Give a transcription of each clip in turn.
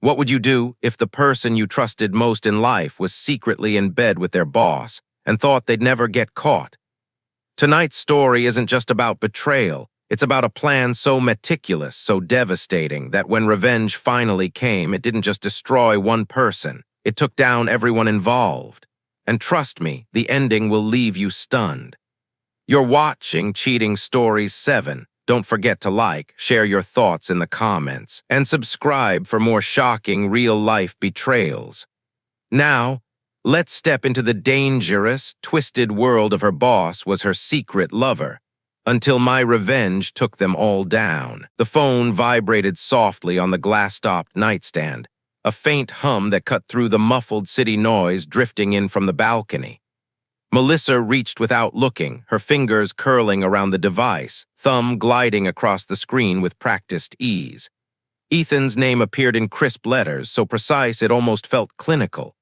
What would you do if the person you trusted most in life was secretly in bed with their boss and thought they'd never get caught? Tonight's story isn't just about betrayal. It's about a plan so meticulous, so devastating, that when revenge finally came, it didn't just destroy one person. It took down everyone involved. And trust me, the ending will leave you stunned. You're watching Cheating Stories 7. Don't forget to like, share your thoughts in the comments, and subscribe for more shocking real-life betrayals. Now, let's step into the dangerous, twisted world of her boss was her secret lover. Until my revenge took them all down. The phone vibrated softly on the glass-topped nightstand, a faint hum that cut through the muffled city noise drifting in from the balcony. Melissa reached without looking, her fingers curling around the device, thumb gliding across the screen with practiced ease. Ethan's name appeared in crisp letters, so precise it almost felt clinical.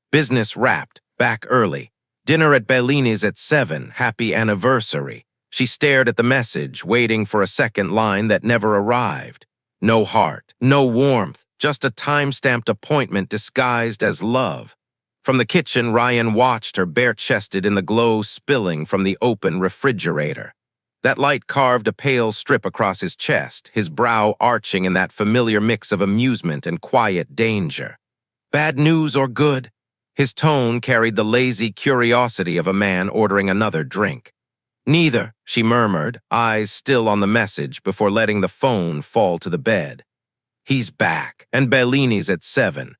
Business wrapped, back early. Dinner at Bellini's at 7, happy anniversary. She stared at the message, waiting for a second line that never arrived. No heart, no warmth, just a time-stamped appointment disguised as love. From the kitchen, Ryan watched her bare-chested in the glow spilling from the open refrigerator. That light carved a pale strip across his chest, his brow arching in that familiar mix of amusement and quiet danger. Bad news or good? His tone carried the lazy curiosity of a man ordering another drink. Neither, she murmured, eyes still on the message before letting the phone fall to the bed. He's back, and Bellini's at 7.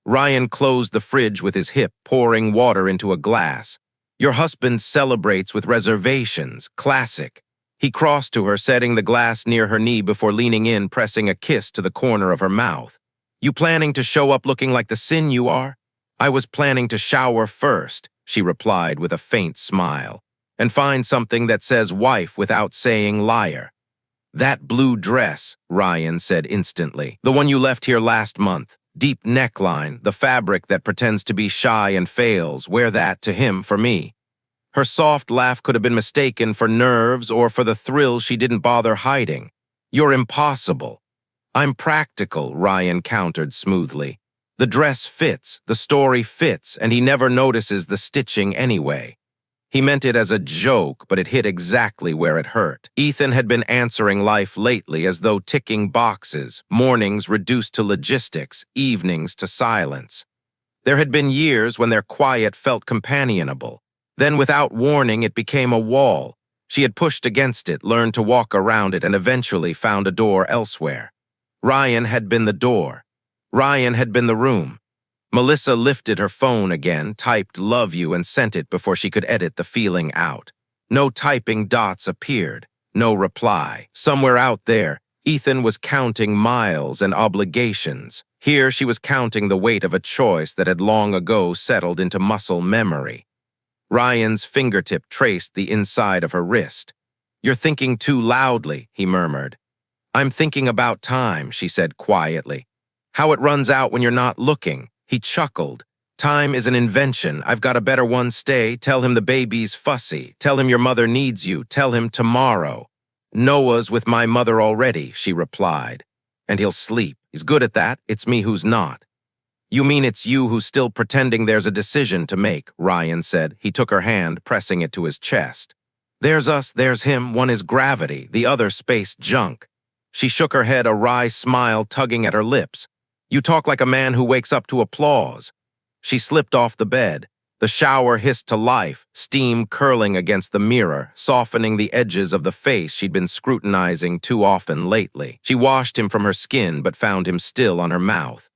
Ryan closed the fridge with his hip, pouring water into a glass. Your husband celebrates with reservations, classic. He crossed to her, setting the glass near her knee before leaning in, pressing a kiss to the corner of her mouth. You planning to show up looking like the sin you are? I was planning to shower first, she replied with a faint smile, and find something that says wife without saying liar. That blue dress, Ryan said instantly, the one you left here last month. Deep neckline, the fabric that pretends to be shy and fails, wear that to him for me. Her soft laugh could have been mistaken for nerves or for the thrill she didn't bother hiding. You're impossible. I'm practical, Ryan countered smoothly. The dress fits, the story fits, and he never notices the stitching anyway. He meant it as a joke, but it hit exactly where it hurt. Ethan had been answering life lately as though ticking boxes, mornings reduced to logistics, evenings to silence. There had been years when their quiet felt companionable. Then, without warning, it became a wall. She had pushed against it, learned to walk around it, and eventually found a door elsewhere. Ryan had been the door. Ryan had been the room. Melissa lifted her phone again, typed love you, and sent it before she could edit the feeling out. No typing dots appeared. No reply. Somewhere out there, Ethan was counting miles and obligations. Here she was counting the weight of a choice that had long ago settled into muscle memory. Ryan's fingertip traced the inside of her wrist. You're thinking too loudly, he murmured. I'm thinking about time, she said quietly. How it runs out when you're not looking. He chuckled. Time is an invention. I've got a better one. Stay. Tell him the baby's fussy. Tell him your mother needs you. Tell him tomorrow. Noah's with my mother already, she replied. And he'll sleep. He's good at that. It's me who's not. You mean it's you who's still pretending there's a decision to make, Ryan said. He took her hand, pressing it to his chest. There's us, there's him. One is gravity, the other space junk. She shook her head, a wry smile tugging at her lips. You talk like a man who wakes up to applause. She slipped off the bed. The shower hissed to life, steam curling against the mirror, softening the edges of the face she'd been scrutinizing too often lately. She washed him from her skin, but found him still on her mouth.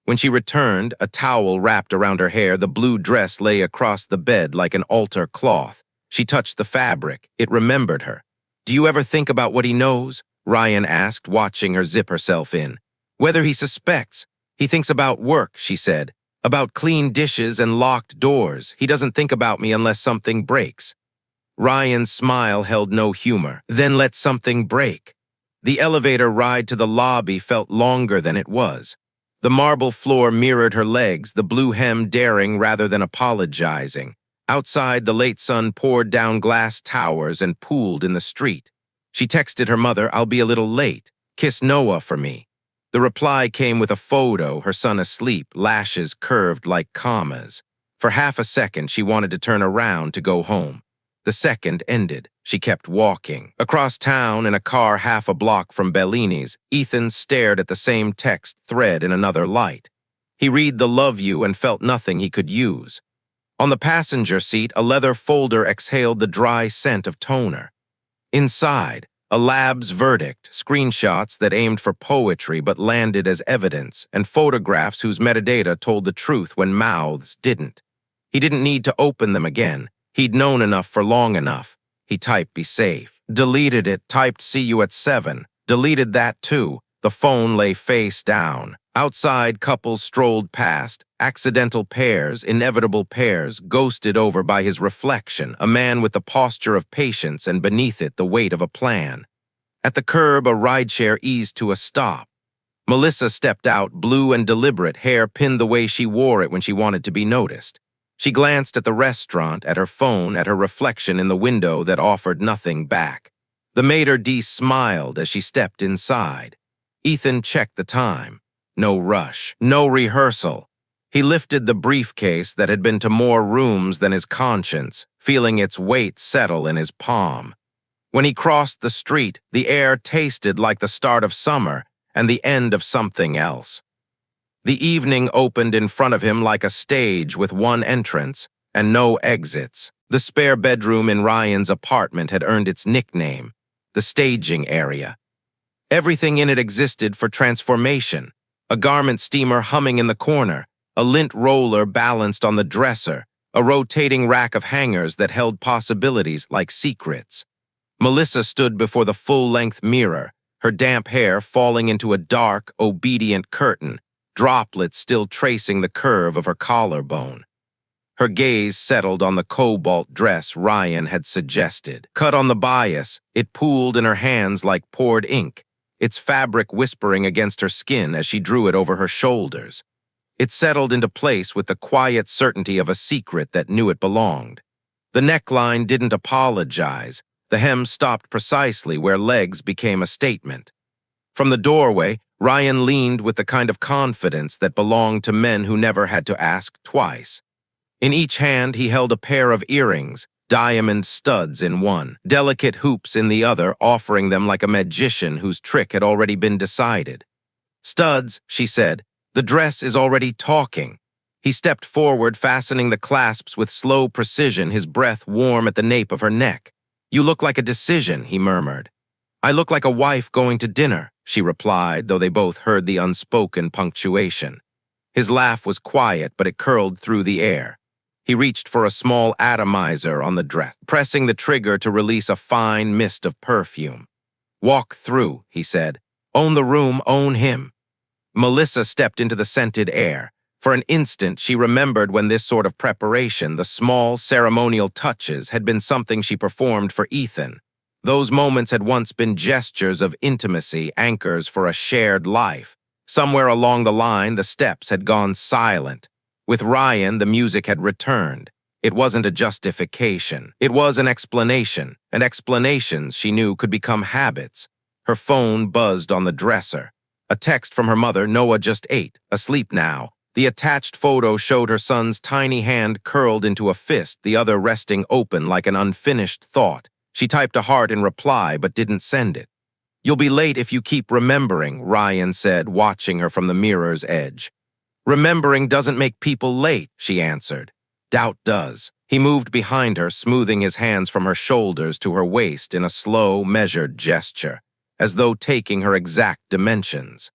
When she returned, a towel wrapped around her hair, the blue dress lay across the bed like an altar cloth. She touched the fabric. It remembered her. Do you ever think about what he knows? Ryan asked, watching her zip herself in. Whether he suspects. He thinks about work, she said. About clean dishes and locked doors. He doesn't think about me unless something breaks. Ryan's smile held no humor. Then let something break. The elevator ride to the lobby felt longer than it was. The marble floor mirrored her legs, the blue hem daring rather than apologizing. Outside, the late sun poured down glass towers and pooled in the street. She texted her mother, I'll be a little late. Kiss Noah for me. The reply came with a photo, her son asleep, lashes curved like commas. For half a second, she wanted to turn around to go home. The second ended. She kept walking. Across town, in a car half a block from Bellini's, Ethan stared at the same text thread in another light. He read the love you and felt nothing he could use. On the passenger seat, a leather folder exhaled the dry scent of toner. Inside, a lab's verdict, screenshots that aimed for poetry but landed as evidence, and photographs whose metadata told the truth when mouths didn't. He didn't need to open them again. He'd known enough for long enough. He typed "be safe." Deleted it, typed "see you at 7." Deleted that too. The phone lay face down. Outside, couples strolled past, accidental pairs, inevitable pairs, ghosted over by his reflection, a man with the posture of patience and beneath it the weight of a plan. At the curb, a rideshare eased to a stop. Melissa stepped out, blue and deliberate, hair pinned the way she wore it when she wanted to be noticed. She glanced at the restaurant, at her phone, at her reflection in the window that offered nothing back. The maitre d' smiled as she stepped inside. Ethan checked the time. No rush, no rehearsal. He lifted the briefcase that had been to more rooms than his conscience, feeling its weight settle in his palm. When he crossed the street, the air tasted like the start of summer and the end of something else. The evening opened in front of him like a stage with one entrance and no exits. The spare bedroom in Ryan's apartment had earned its nickname, the staging area. Everything in it existed for transformation. A garment steamer humming in the corner, a lint roller balanced on the dresser, a rotating rack of hangers that held possibilities like secrets. Melissa stood before the full-length mirror, her damp hair falling into a dark, obedient curtain, droplets still tracing the curve of her collarbone. Her gaze settled on the cobalt dress Ryan had suggested. Cut on the bias, it pooled in her hands like poured ink, its fabric whispering against her skin as she drew it over her shoulders. It settled into place with the quiet certainty of a secret that knew it belonged. The neckline didn't apologize. The hem stopped precisely where legs became a statement. From the doorway, Ryan leaned with the kind of confidence that belonged to men who never had to ask twice. In each hand, he held a pair of earrings, diamond studs in one, delicate hoops in the other, offering them like a magician whose trick had already been decided. "Studs," she said, "the dress is already talking." He stepped forward, fastening the clasps with slow precision, his breath warm at the nape of her neck. "You look like a decision," he murmured. "I look like a wife going to dinner," she replied, though they both heard the unspoken punctuation. His laugh was quiet, but it curled through the air. He reached for a small atomizer on the dress, pressing the trigger to release a fine mist of perfume. "Walk through," he said. "Own the room, own him." Melissa stepped into the scented air. For an instant, she remembered when this sort of preparation, the small ceremonial touches, had been something she performed for Ethan. Those moments had once been gestures of intimacy, anchors for a shared life. Somewhere along the line, the steps had gone silent. With Ryan, the music had returned. It wasn't a justification. It was an explanation, and explanations, she knew, could become habits. Her phone buzzed on the dresser. A text from her mother, "Noah just ate, asleep now." The attached photo showed her son's tiny hand curled into a fist, the other resting open like an unfinished thought. She typed a heart in reply, but didn't send it. "You'll be late if you keep remembering," Ryan said, watching her from the mirror's edge. "Remembering doesn't make people late," she answered. "Doubt does." He moved behind her, smoothing his hands from her shoulders to her waist in a slow, measured gesture, as though taking her exact dimensions.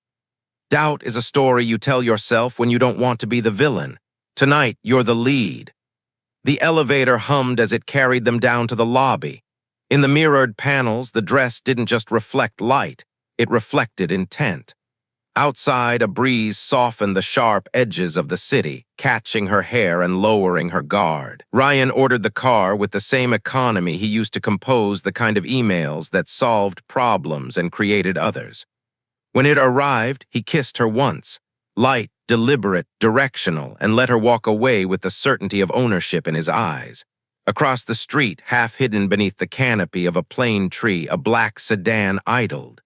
"Doubt is a story you tell yourself when you don't want to be the villain. Tonight, you're the lead." The elevator hummed as it carried them down to the lobby. In the mirrored panels, the dress didn't just reflect light, it reflected intent. Outside, a breeze softened the sharp edges of the city, catching her hair and lowering her guard. Ryan ordered the car with the same economy he used to compose the kind of emails that solved problems and created others. When it arrived, he kissed her once, light, deliberate, directional, and let her walk away with the certainty of ownership in his eyes. Across the street, half hidden beneath the canopy of a plane tree, a black sedan idled.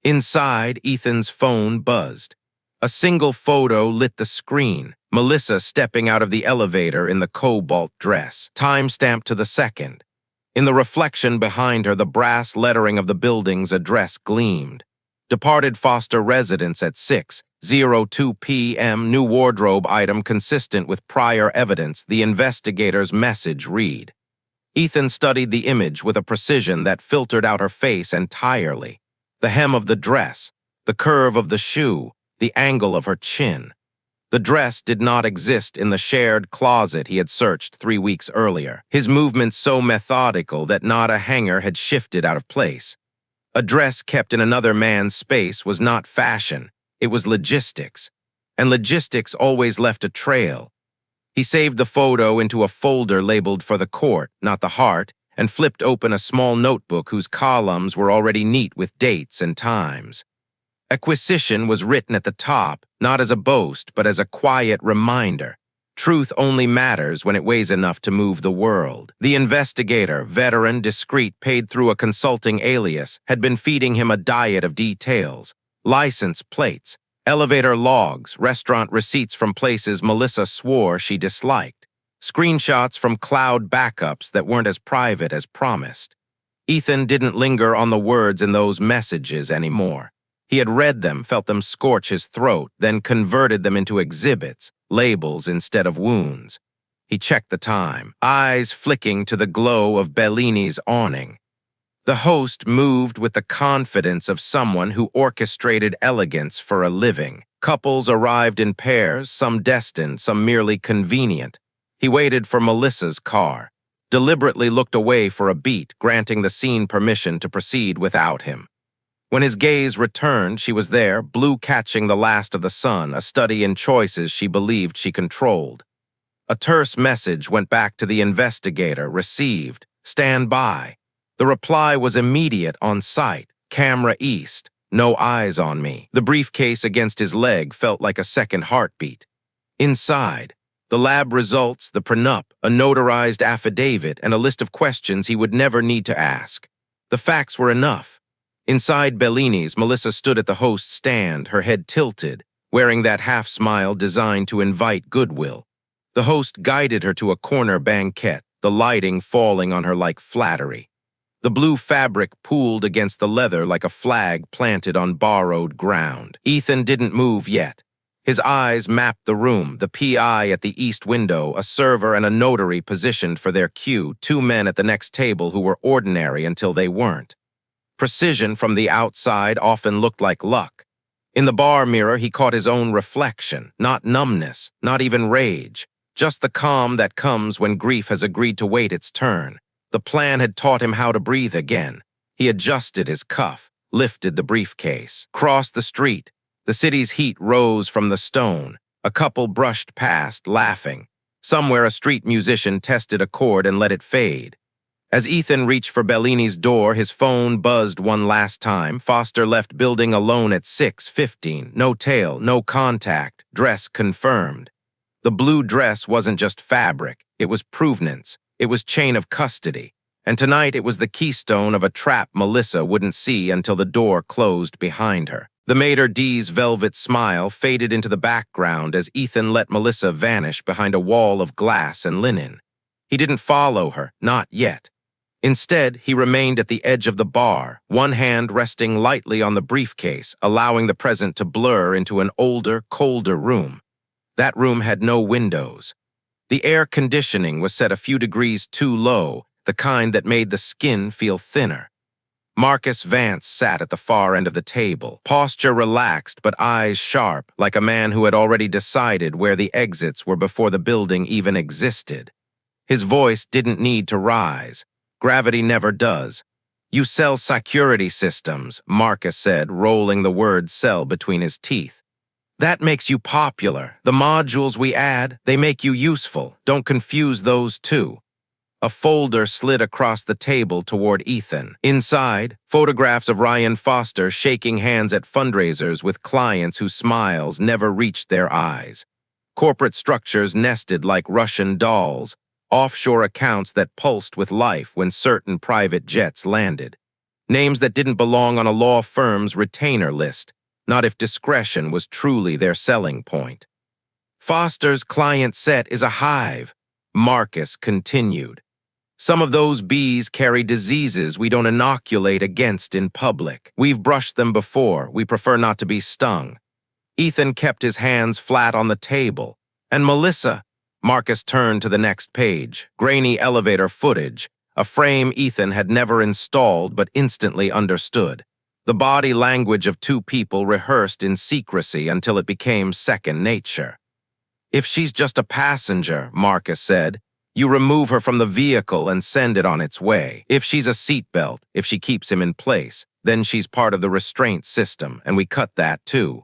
Inside, Ethan's phone buzzed. A single photo lit the screen. Melissa stepping out of the elevator in the cobalt dress, time-stamped to the second. In the reflection behind her, the brass lettering of the building's address gleamed. Departed Foster residence at 6:02 p.m. New wardrobe item consistent with prior evidence, the investigator's message read. Ethan studied the image with a precision that filtered out her face entirely. The hem of the dress, the curve of the shoe, the angle of her chin. The dress did not exist in the shared closet he had searched 3 weeks earlier, his movements so methodical that not a hanger had shifted out of place. A dress kept in another man's space was not fashion, it was logistics. And logistics always left a trail. He saved the photo into a folder labeled for the court, not the heart, and flipped open a small notebook whose columns were already neat with dates and times. Acquisition was written at the top, not as a boast, but as a quiet reminder. Truth only matters when it weighs enough to move the world. The investigator, veteran, discreet, paid through a consulting alias, had been feeding him a diet of details. License plates, elevator logs, restaurant receipts from places Melissa swore she disliked. Screenshots from cloud backups that weren't as private as promised. Ethan didn't linger on the words in those messages anymore. He had read them, felt them scorch his throat, then converted them into exhibits, labels instead of wounds. He checked the time, eyes flicking to the glow of Bellini's awning. The host moved with the confidence of someone who orchestrated elegance for a living. Couples arrived in pairs, some destined, some merely convenient. He waited for Melissa's car, deliberately looked away for a beat, granting the scene permission to proceed without him. When his gaze returned, she was there, blue catching the last of the sun, a study in choices she believed she controlled. A terse message went back to the investigator, received, stand by. The reply was immediate, on site, camera east, no eyes on me. The briefcase against his leg felt like a second heartbeat. Inside, the lab results, the prenup, a notarized affidavit, and a list of questions he would never need to ask. The facts were enough. Inside Bellini's, Melissa stood at the host's stand, her head tilted, wearing that half-smile designed to invite goodwill. The host guided her to a corner banquette, the lighting falling on her like flattery. The blue fabric pooled against the leather like a flag planted on borrowed ground. Ethan didn't move yet. His eyes mapped the room, the PI at the east window, a server and a notary positioned for their cue, 2 men at the next table who were ordinary until they weren't. Precision from the outside often looked like luck. In the bar mirror, he caught his own reflection, not numbness, not even rage, just the calm that comes when grief has agreed to wait its turn. The plan had taught him how to breathe again. He adjusted his cuff, lifted the briefcase, crossed the street. The city's heat rose from the stone. A couple brushed past, laughing. Somewhere a street musician tested a chord and let it fade. As Ethan reached for Bellini's door, his phone buzzed one last time. Foster left building alone at 6:15. No tail, no contact, dress confirmed. The blue dress wasn't just fabric, it was provenance. It was chain of custody. And tonight it was the keystone of a trap Melissa wouldn't see until the door closed behind her. The maitre d's velvet smile faded into the background as Ethan let Melissa vanish behind a wall of glass and linen. He didn't follow her, not yet. Instead, he remained at the edge of the bar, one hand resting lightly on the briefcase, allowing the present to blur into an older, colder room. That room had no windows. The air conditioning was set a few degrees too low, the kind that made the skin feel thinner. Marcus Vance sat at the far end of the table, posture relaxed but eyes sharp, like a man who had already decided where the exits were before the building even existed. His voice didn't need to rise. Gravity never does. You sell security systems, Marcus said, rolling the word sell between his teeth. That makes you popular. The modules we add, they make you useful. Don't confuse those two. A folder slid across the table toward Ethan. Inside, photographs of Ryan Foster shaking hands at fundraisers with clients whose smiles never reached their eyes. Corporate structures nested like Russian dolls, offshore accounts that pulsed with life when certain private jets landed. Names that didn't belong on a law firm's retainer list, not if discretion was truly their selling point. Foster's client set is a hive, Marcus continued. Some of those bees carry diseases we don't inoculate against in public. We've brushed them before. We prefer not to be stung. Ethan kept his hands flat on the table. And Melissa, Marcus turned to the next page, grainy elevator footage, a frame Ethan had never installed but instantly understood. The body language of two people rehearsed in secrecy until it became second nature. If she's just a passenger, Marcus said, you remove her from the vehicle and send it on its way. If she's a seatbelt, if she keeps him in place, then she's part of the restraint system, and we cut that too.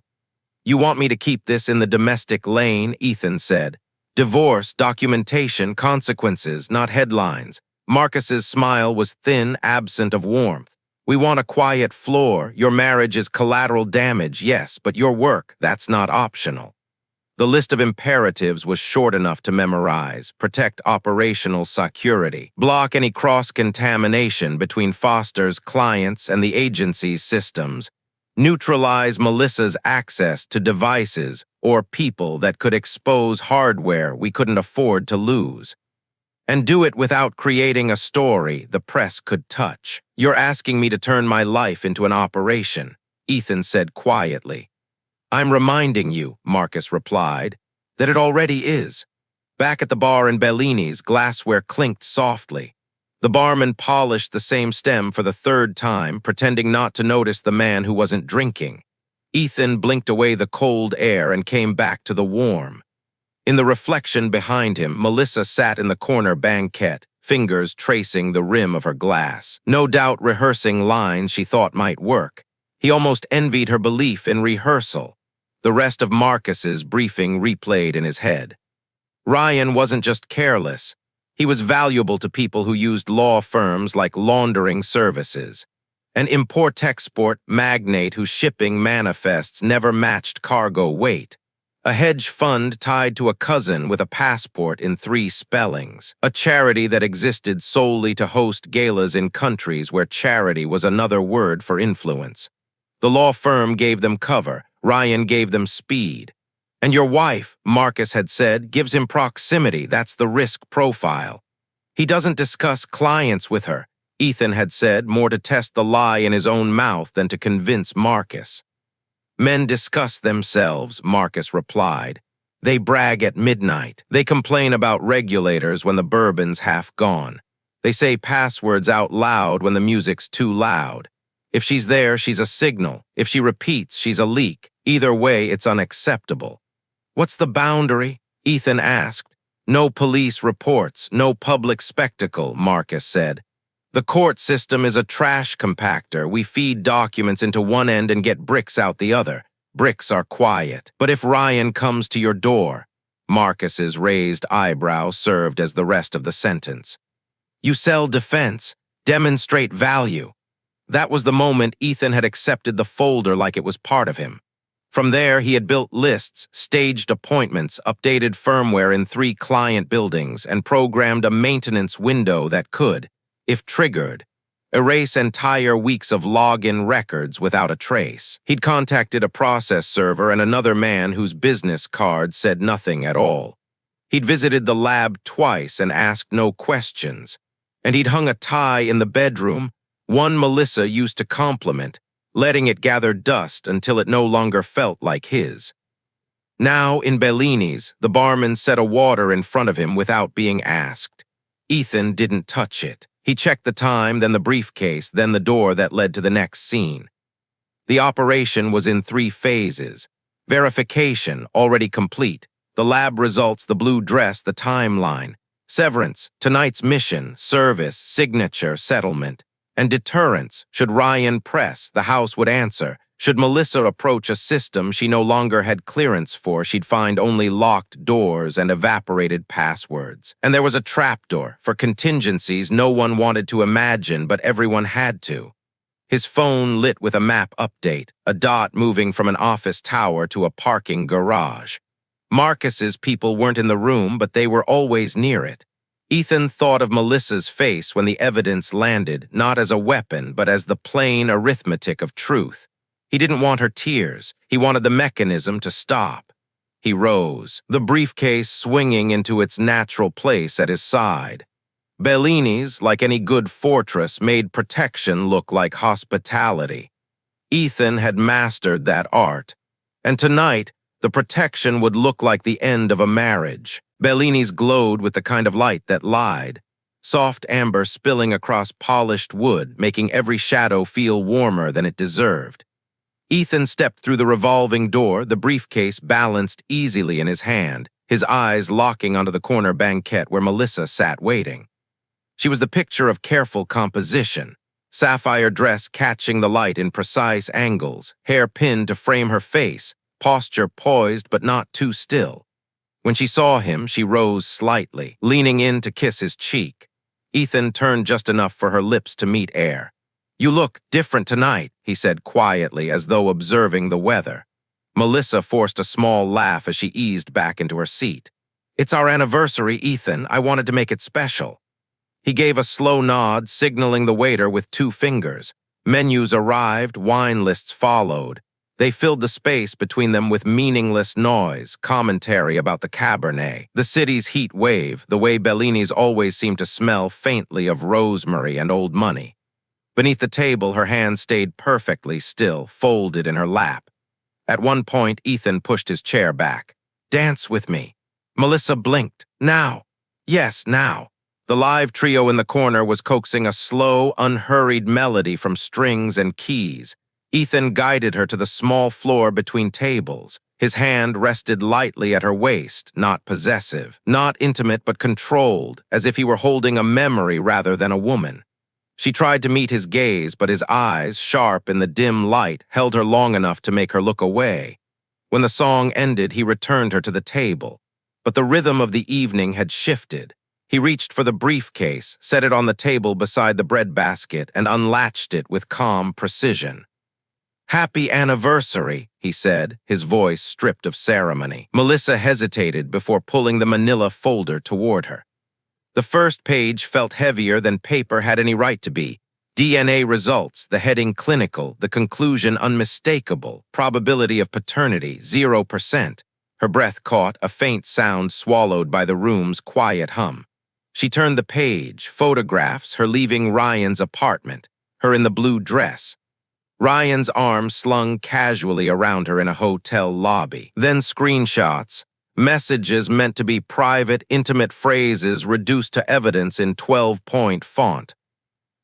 You want me to keep this in the domestic lane, Ethan said. Divorce, documentation, consequences, not headlines. Marcus's smile was thin, absent of warmth. We want a quiet floor. Your marriage is collateral damage, yes, but your work, that's not optional. The list of imperatives was short enough to memorize: protect operational security, block any cross-contamination between Foster's clients and the agency's systems, neutralize Melissa's access to devices or people that could expose hardware we couldn't afford to lose, and do it without creating a story the press could touch. You're asking me to turn my life into an operation, Ethan said quietly. I'm reminding you, Marcus replied, that it already is. Back at the bar in Bellini's, glassware clinked softly. The barman polished the same stem for the third time, pretending not to notice the man who wasn't drinking. Ethan blinked away the cold air and came back to the warm. In the reflection behind him, Melissa sat in the corner banquette, fingers tracing the rim of her glass, no doubt rehearsing lines she thought might work. He almost envied her belief in rehearsal. The rest of Marcus's briefing replayed in his head. Ryan wasn't just careless. He was valuable to people who used law firms like laundering services. An import-export magnate whose shipping manifests never matched cargo weight. A hedge fund tied to a cousin with a passport in 3 spellings. A charity that existed solely to host galas in countries where charity was another word for influence. The law firm gave them cover. Ryan gave them speed. And your wife, Marcus had said, gives him proximity. That's the risk profile. He doesn't discuss clients with her, Ethan had said, more to test the lie in his own mouth than to convince Marcus. Men discuss themselves, Marcus replied. They brag at midnight. They complain about regulators when the bourbon's half gone. They say passwords out loud when the music's too loud. If she's there, she's a signal. If she repeats, she's a leak. Either way, it's unacceptable. What's the boundary? Ethan asked. No police reports, no public spectacle, Marcus said. The court system is a trash compactor. We feed documents into one end and get bricks out the other. Bricks are quiet. But if Ryan comes to your door, Marcus's raised eyebrow served as the rest of the sentence. You sell defense, demonstrate value. That was the moment Ethan had accepted the folder like it was part of him. From there, he had built lists, staged appointments, updated firmware in 3 client buildings, and programmed a maintenance window that could, if triggered, erase entire weeks of login records without a trace. He'd contacted a process server and another man whose business card said nothing at all. He'd visited the lab twice and asked no questions. And he'd hung a tie in the bedroom, one Melissa used to compliment, letting it gather dust until it no longer felt like his. Now, in Bellini's, the barman set a water in front of him without being asked. Ethan didn't touch it. He checked the time, then the briefcase, then the door that led to the next scene. The operation was in 3 phases. Verification, already complete. The lab results, the blue dress, the timeline. Severance, tonight's mission, service, signature, settlement. And deterrence, should Ryan press, the house would answer. Should Melissa approach a system she no longer had clearance for, she'd find only locked doors and evaporated passwords. And there was a trapdoor for contingencies no one wanted to imagine, but everyone had to. His phone lit with a map update, a dot moving from an office tower to a parking garage. Marcus's people weren't in the room, but they were always near it. Ethan thought of Melissa's face when the evidence landed, not as a weapon, but as the plain arithmetic of truth. He didn't want her tears. He wanted the mechanism to stop. He rose, the briefcase swinging into its natural place at his side. Bellini's, like any good fortress, made protection look like hospitality. Ethan had mastered that art. And tonight, the protection would look like the end of a marriage. Bellini's glowed with the kind of light that lied, soft amber spilling across polished wood, making every shadow feel warmer than it deserved. Ethan stepped through the revolving door, the briefcase balanced easily in his hand, his eyes locking onto the corner banquette where Melissa sat waiting. She was the picture of careful composition, sapphire dress catching the light in precise angles, hair pinned to frame her face, posture poised but not too still. When she saw him, she rose slightly, leaning in to kiss his cheek. Ethan turned just enough for her lips to meet air. "You look different tonight," he said quietly, as though observing the weather. Melissa forced a small laugh as she eased back into her seat. "It's our anniversary, Ethan. I wanted to make it special." He gave a slow nod, signaling the waiter with 2 fingers. Menus arrived, wine lists followed. They filled the space between them with meaningless noise, commentary about the Cabernet, the city's heat wave, the way Bellini's always seemed to smell faintly of rosemary and old money. Beneath the table, her hands stayed perfectly still, folded in her lap. At one point, Ethan pushed his chair back. "Dance with me." Melissa blinked. "Now." "Yes, now." The live trio in the corner was coaxing a slow, unhurried melody from strings and keys. Ethan guided her to the small floor between tables. His hand rested lightly at her waist, not possessive, not intimate but controlled, as if he were holding a memory rather than a woman. She tried to meet his gaze, but his eyes, sharp in the dim light, held her long enough to make her look away. When the song ended, he returned her to the table. But the rhythm of the evening had shifted. He reached for the briefcase, set it on the table beside the breadbasket, and unlatched it with calm precision. "Happy anniversary," he said, his voice stripped of ceremony. Melissa hesitated before pulling the manila folder toward her. The first page felt heavier than paper had any right to be. DNA results, the heading clinical, the conclusion unmistakable, probability of paternity 0%. Her breath caught, a faint sound swallowed by the room's quiet hum. She turned the page, photographs, her leaving Ryan's apartment, her in the blue dress. Ryan's arm slung casually around her in a hotel lobby. Then screenshots, messages meant to be private, intimate phrases reduced to evidence in 12-point font.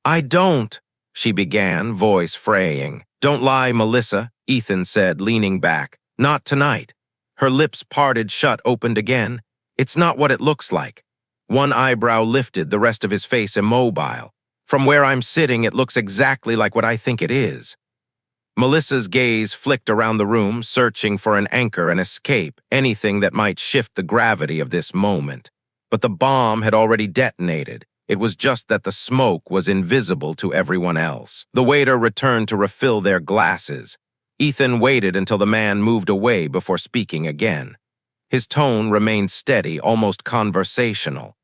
"I don't," she began, voice fraying. "Don't lie, Melissa," Ethan said, leaning back. "Not tonight." Her lips parted shut, opened again. "It's not what it looks like." One eyebrow lifted, the rest of his face immobile. "From where I'm sitting, it looks exactly like what I think it is." Melissa's gaze flicked around the room, searching for an anchor, an escape, anything that might shift the gravity of this moment. But the bomb had already detonated. It was just that the smoke was invisible to everyone else. The waiter returned to refill their glasses. Ethan waited until the man moved away before speaking again. His tone remained steady, almost conversational.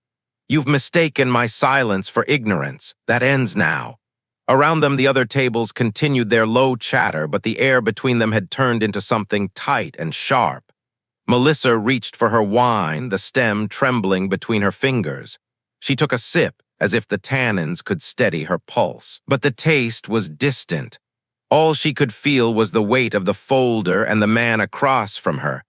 "You've mistaken my silence for ignorance. That ends now." Around them, the other tables continued their low chatter, but the air between them had turned into something tight and sharp. Melissa reached for her wine, the stem trembling between her fingers. She took a sip, as if the tannins could steady her pulse. But the taste was distant. All she could feel was the weight of the folder and the man across from her.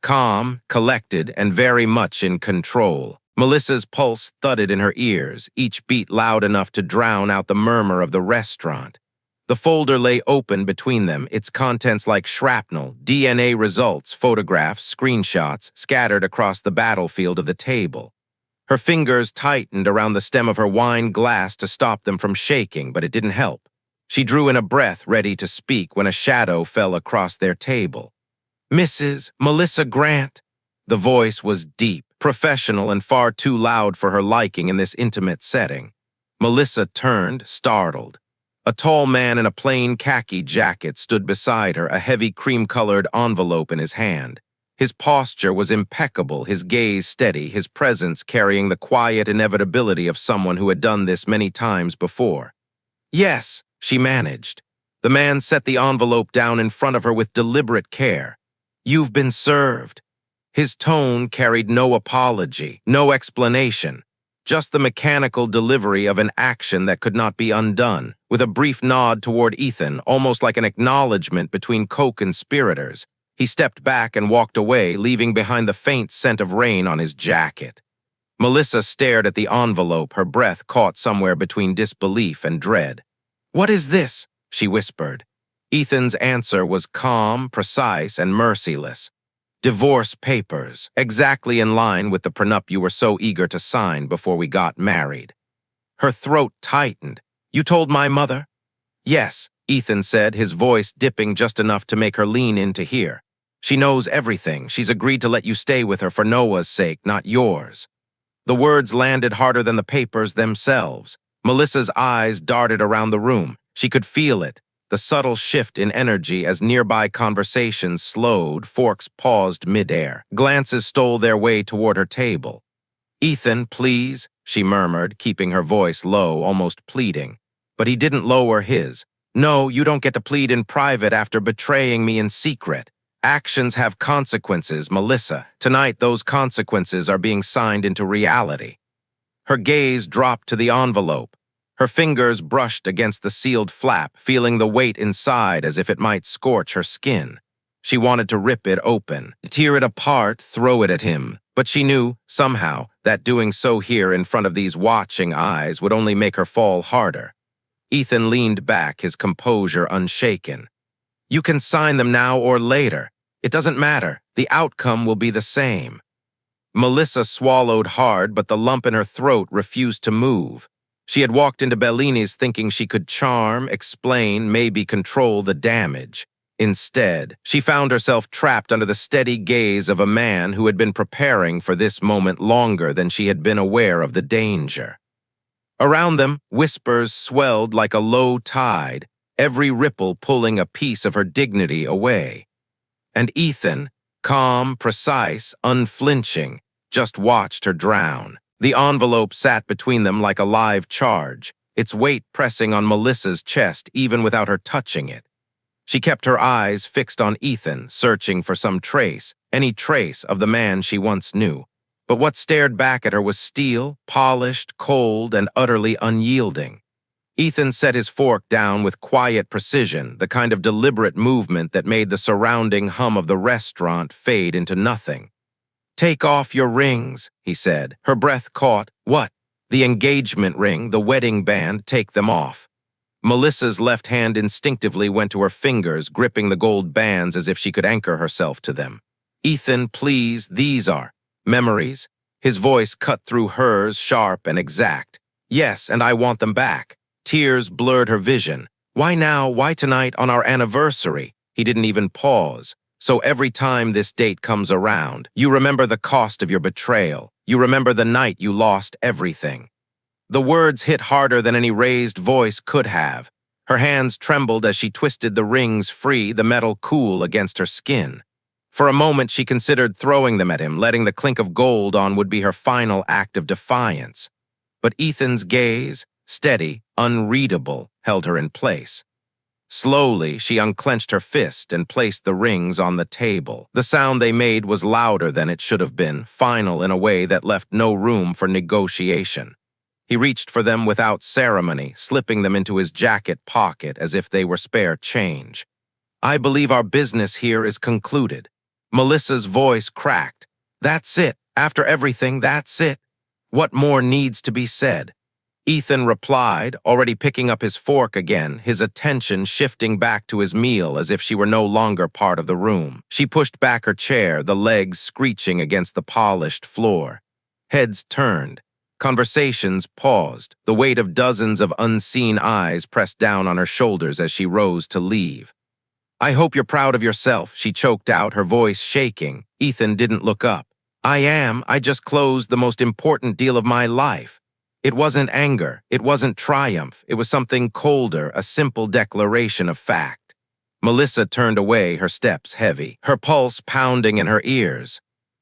Calm, collected, and very much in control. Melissa's pulse thudded in her ears, each beat loud enough to drown out the murmur of the restaurant. The folder lay open between them, its contents like shrapnel, DNA results, photographs, screenshots, scattered across the battlefield of the table. Her fingers tightened around the stem of her wine glass to stop them from shaking, but it didn't help. She drew in a breath, ready to speak, when a shadow fell across their table. "Mrs. Melissa Grant." The voice was deep, professional, and far too loud for her liking in this intimate setting. Melissa turned, startled. A tall man in a plain khaki jacket stood beside her, a heavy cream-colored envelope in his hand. His posture was impeccable, his gaze steady, his presence carrying the quiet inevitability of someone who had done this many times before. "Yes," she managed. The man set the envelope down in front of her with deliberate care. "You've been served." His tone carried no apology, no explanation, just the mechanical delivery of an action that could not be undone, with a brief nod toward Ethan, almost like an acknowledgement between co-conspirators. He stepped back and walked away, leaving behind the faint scent of rain on his jacket. Melissa stared at the envelope, her breath caught somewhere between disbelief and dread. "What is this?" she whispered. Ethan's answer was calm, precise, and merciless. "Divorce papers, exactly in line with the prenup you were so eager to sign before we got married." Her throat tightened. "You told my mother?" "Yes," Ethan said, his voice dipping just enough to make her lean in to hear. "She knows everything. She's agreed to let you stay with her for Noah's sake, not yours." The words landed harder than the papers themselves. Melissa's eyes darted around the room. She could feel it, the subtle shift in energy as nearby conversations slowed, forks paused midair. Glances stole their way toward her table. "Ethan, please," she murmured, keeping her voice low, almost pleading. But he didn't lower his. "No, you don't get to plead in private after betraying me in secret. Actions have consequences, Melissa. Tonight, those consequences are being signed into reality." Her gaze dropped to the envelope. Her fingers brushed against the sealed flap, feeling the weight inside as if it might scorch her skin. She wanted to rip it open, tear it apart, throw it at him. But she knew, somehow, that doing so here in front of these watching eyes would only make her fall harder. Ethan leaned back, his composure unshaken. "You can sign them now or later. It doesn't matter. The outcome will be the same." Melissa swallowed hard, but the lump in her throat refused to move. She had walked into Bellini's thinking she could charm, explain, maybe control the damage. Instead, she found herself trapped under the steady gaze of a man who had been preparing for this moment longer than she had been aware of the danger. Around them, whispers swelled like a low tide, every ripple pulling a piece of her dignity away. And Ethan, calm, precise, unflinching, just watched her drown. The envelope sat between them like a live charge, its weight pressing on Melissa's chest even without her touching it. She kept her eyes fixed on Ethan, searching for some trace, any trace of the man she once knew. But what stared back at her was steel, polished, cold, and utterly unyielding. Ethan set his fork down with quiet precision, the kind of deliberate movement that made the surrounding hum of the restaurant fade into nothing. "Take off your rings," he said. Her breath caught. "What?" "The engagement ring, the wedding band, take them off." Melissa's left hand instinctively went to her fingers, gripping the gold bands as if she could anchor herself to them. "Ethan, please, these are memories." His voice cut through hers, sharp and exact. "Yes, and I want them back." Tears blurred her vision. "Why now? Why tonight on our anniversary?" He didn't even pause. "So every time this date comes around, you remember the cost of your betrayal. You remember the night you lost everything." The words hit harder than any raised voice could have. Her hands trembled as she twisted the rings free, the metal cool against her skin. For a moment, she considered throwing them at him, letting the clink of gold on would be her final act of defiance. But Ethan's gaze, steady, unreadable, held her in place. Slowly, she unclenched her fist and placed the rings on the table. The sound they made was louder than it should have been, final in a way that left no room for negotiation. He reached for them without ceremony, slipping them into his jacket pocket as if they were spare change. "I believe our business here is concluded." Melissa's voice cracked. "That's it. After everything, that's it. What more needs to be said?" Ethan replied, already picking up his fork again, his attention shifting back to his meal as if she were no longer part of the room. She pushed back her chair, the legs screeching against the polished floor. Heads turned. Conversations paused, the weight of dozens of unseen eyes pressed down on her shoulders as she rose to leave. "I hope you're proud of yourself," she choked out, her voice shaking. Ethan didn't look up. "I am. I just closed the most important deal of my life." It wasn't anger, it wasn't triumph, it was something colder, a simple declaration of fact. Melissa turned away, her steps heavy, her pulse pounding in her ears.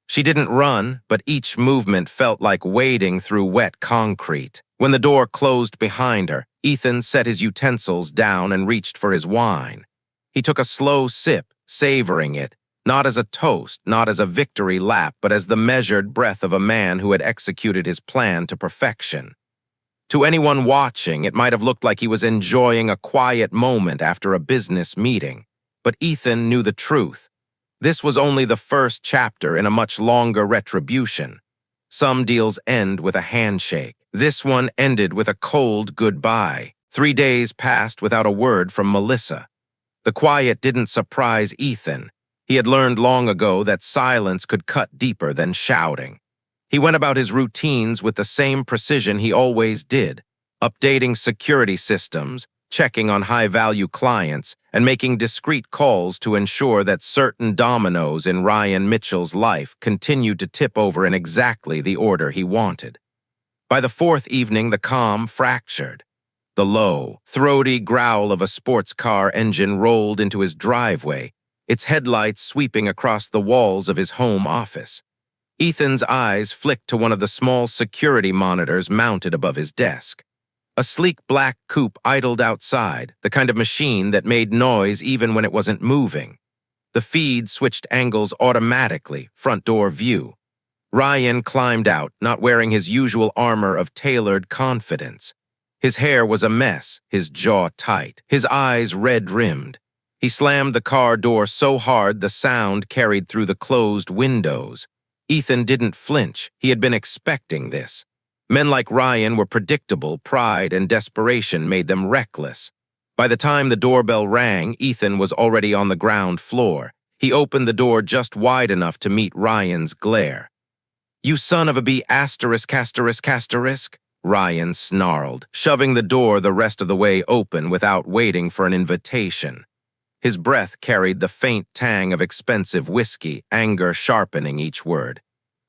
She didn't run, but each movement felt like wading through wet concrete. When the door closed behind her, Ethan set his utensils down and reached for his wine. He took a slow sip, savoring it, not as a toast, not as a victory lap, but as the measured breath of a man who had executed his plan to perfection. To anyone watching, it might have looked like he was enjoying a quiet moment after a business meeting. But Ethan knew the truth. This was only the first chapter in a much longer retribution. Some deals end with a handshake. This one ended with a cold goodbye. 3 days passed without a word from Melissa. The quiet didn't surprise Ethan. He had learned long ago that silence could cut deeper than shouting. He went about his routines with the same precision he always did, updating security systems, checking on high-value clients, and making discreet calls to ensure that certain dominoes in Ryan Mitchell's life continued to tip over in exactly the order he wanted. By the fourth evening, the calm fractured. The low, throaty growl of a sports car engine rolled into his driveway, its headlights sweeping across the walls of his home office. Ethan's eyes flicked to one of the small security monitors mounted above his desk. A sleek black coupe idled outside, the kind of machine that made noise even when it wasn't moving. The feed switched angles automatically, front door view. Ryan climbed out, not wearing his usual armor of tailored confidence. His hair was a mess, his jaw tight, his eyes red-rimmed. He slammed the car door so hard the sound carried through the closed windows. Ethan didn't flinch. He had been expecting this. Men like Ryan were predictable. Pride and desperation made them reckless. By the time the doorbell rang, Ethan was already on the ground floor. He opened the door just wide enough to meet Ryan's glare. "You son of a b******, Ryan snarled, shoving the door the rest of the way open without waiting for an invitation. His breath carried the faint tang of expensive whiskey, anger sharpening each word.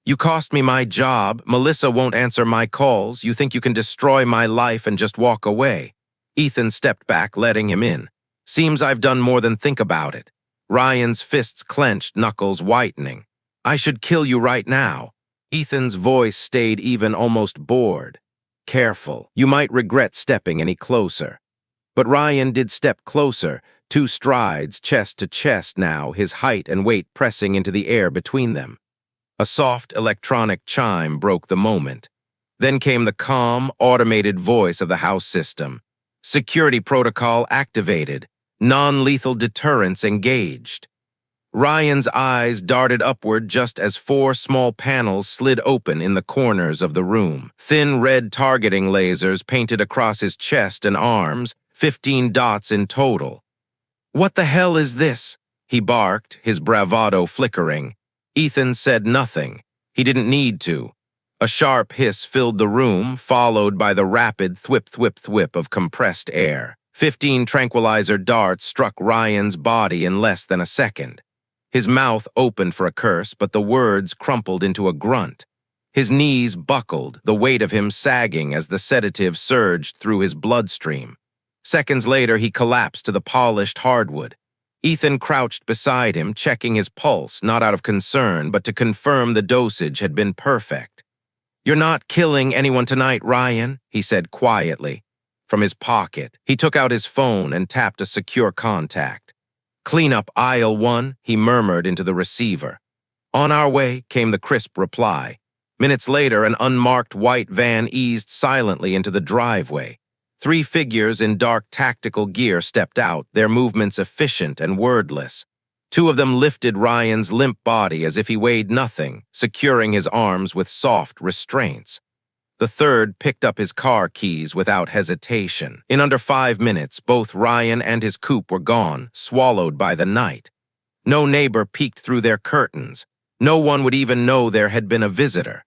"You cost me my job. Melissa won't answer my calls. You think you can destroy my life and just walk away?" Ethan stepped back, letting him in. "Seems I've done more than think about it." Ryan's fists clenched, knuckles whitening. "I should kill you right now." Ethan's voice stayed even, almost bored. "Careful. You might regret stepping any closer." But Ryan did step closer, 2 strides, chest to chest now, his height and weight pressing into the air between them. A soft electronic chime broke the moment. Then came the calm, automated voice of the house system. "Security protocol activated. Non-lethal deterrence engaged." Ryan's eyes darted upward just as 4 small panels slid open in the corners of the room. Thin red targeting lasers painted across his chest and arms, 15 dots in total. "What the hell is this?" he barked, his bravado flickering. Ethan said nothing. He didn't need to. A sharp hiss filled the room, followed by the rapid thwip-thwip-thwip of compressed air. 15 tranquilizer darts struck Ryan's body in less than a second. His mouth opened for a curse, but the words crumpled into a grunt. His knees buckled, the weight of him sagging as the sedative surged through his bloodstream. Seconds later, he collapsed to the polished hardwood. Ethan crouched beside him, checking his pulse, not out of concern, but to confirm the dosage had been perfect. "You're not killing anyone tonight, Ryan," he said quietly. From his pocket, he took out his phone and tapped a secure contact. "Clean up aisle 1, he murmured into the receiver. "On our way," came the crisp reply. Minutes later, an unmarked white van eased silently into the driveway. 3 figures in dark tactical gear stepped out, their movements efficient and wordless. 2 of them lifted Ryan's limp body as if he weighed nothing, securing his arms with soft restraints. The third picked up his car keys without hesitation. In under 5 minutes, both Ryan and his coupe were gone, swallowed by the night. No neighbor peeked through their curtains. No one would even know there had been a visitor.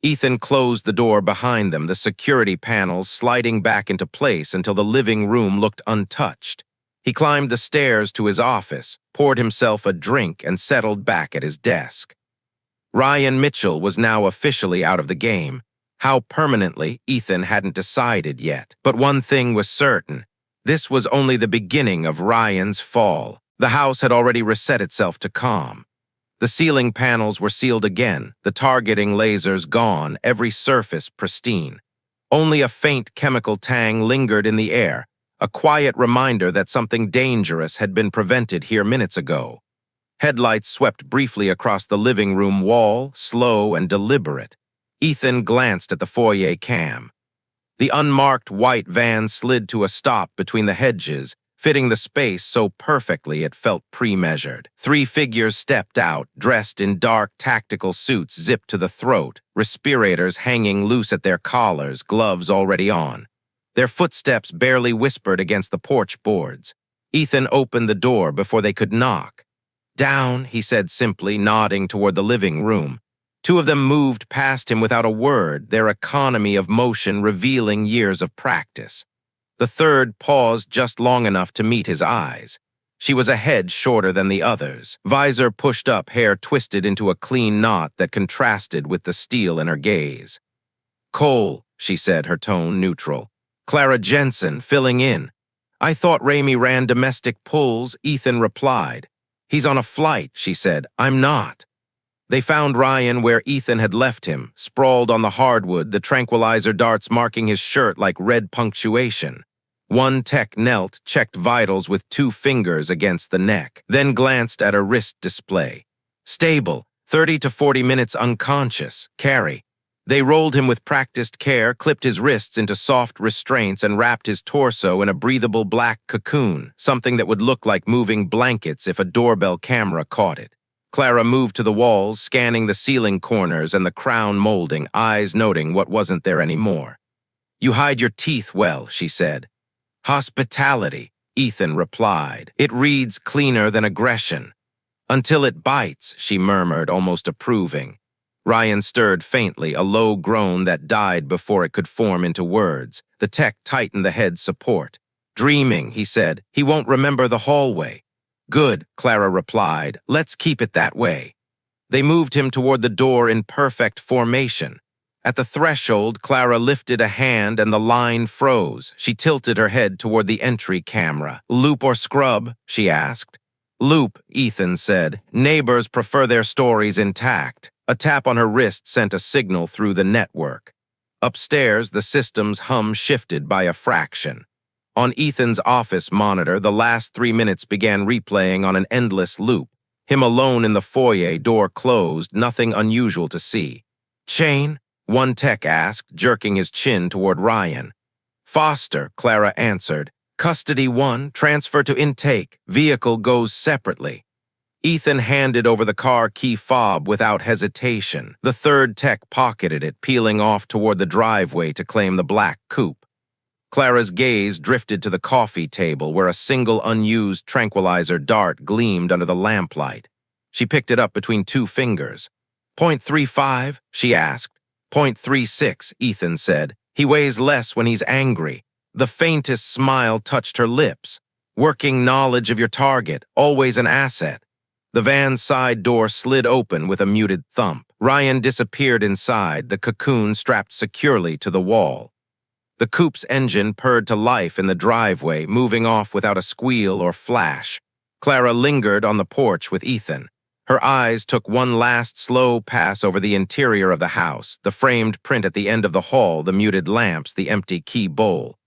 Ethan closed the door behind them, the security panels sliding back into place until the living room looked untouched. He climbed the stairs to his office, poured himself a drink, and settled back at his desk. Ryan Mitchell was now officially out of the game. How permanently, Ethan hadn't decided yet. But one thing was certain. This was only the beginning of Ryan's fall. The house had already reset itself to calm. The ceiling panels were sealed again, the targeting lasers gone, every surface pristine. Only a faint chemical tang lingered in the air, a quiet reminder that something dangerous had been prevented here minutes ago. Headlights swept briefly across the living room wall, slow and deliberate. Ethan glanced at the foyer cam. The unmarked white van slid to a stop between the hedges, fitting the space so perfectly it felt pre-measured. Three figures stepped out, dressed in dark tactical suits zipped to the throat, respirators hanging loose at their collars, gloves already on. Their footsteps barely whispered against the porch boards. Ethan opened the door before they could knock. "Down," he said simply, nodding toward the living room. Two of them moved past him without a word, their economy of motion revealing years of practice. The third paused just long enough to meet his eyes. She was a head shorter than the others, visor pushed up, hair twisted into a clean knot that contrasted with the steel in her gaze. "Cole," she said, her tone neutral. "Clara Jensen, filling in." "I thought Ramey ran domestic pulls," Ethan replied. "He's on a flight," she said. "I'm not." They found Ryan where Ethan had left him, sprawled on the hardwood, the tranquilizer darts marking his shirt like red punctuation. One tech knelt, checked vitals with 2 fingers against the neck, then glanced at her wrist display. "Stable, 30 to 40 minutes unconscious, carry." They rolled him with practiced care, clipped his wrists into soft restraints, and wrapped his torso in a breathable black cocoon, something that would look like moving blankets if a doorbell camera caught it. Clara moved to the walls, scanning the ceiling corners and the crown molding, eyes noting what wasn't there anymore. "You hide your teeth well," she said. "Hospitality," Ethan replied. "It reads cleaner than aggression." "Until it bites," she murmured, almost approving. Ryan stirred faintly, a low groan that died before it could form into words. The tech tightened the head's support. "Dreaming," he said. "He won't remember the hallway." "Good," Clara replied. "Let's keep it that way." They moved him toward the door in perfect formation. At the threshold, Clara lifted a hand and the line froze. She tilted her head toward the entry camera. "Loop or scrub?" she asked. "Loop," Ethan said. "Neighbors prefer their stories intact." A tap on her wrist sent a signal through the network. Upstairs, the system's hum shifted by a fraction. On Ethan's office monitor, the last 3 minutes began replaying on an endless loop. Him alone in the foyer, door closed, nothing unusual to see. "Chain?" one tech asked, jerking his chin toward Ryan. "Foster," Clara answered. "Custody 1, transfer to intake. Vehicle goes separately." Ethan handed over the car key fob without hesitation. The third tech pocketed it, peeling off toward the driveway to claim the black coupe. Clara's gaze drifted to the coffee table where a single unused tranquilizer dart gleamed under the lamplight. She picked it up between 2 fingers. ".35?" she asked. .36, Ethan said. "He weighs less when he's angry." The faintest smile touched her lips. "Working knowledge of your target, always an asset." The van's side door slid open with a muted thump. Ryan disappeared inside, the cocoon strapped securely to the wall. The coupe's engine purred to life in the driveway, moving off without a squeal or flash. Clara lingered on the porch with Ethan. Her eyes took one last slow pass over the interior of the house, the framed print at the end of the hall, the muted lamps, the empty key bowl.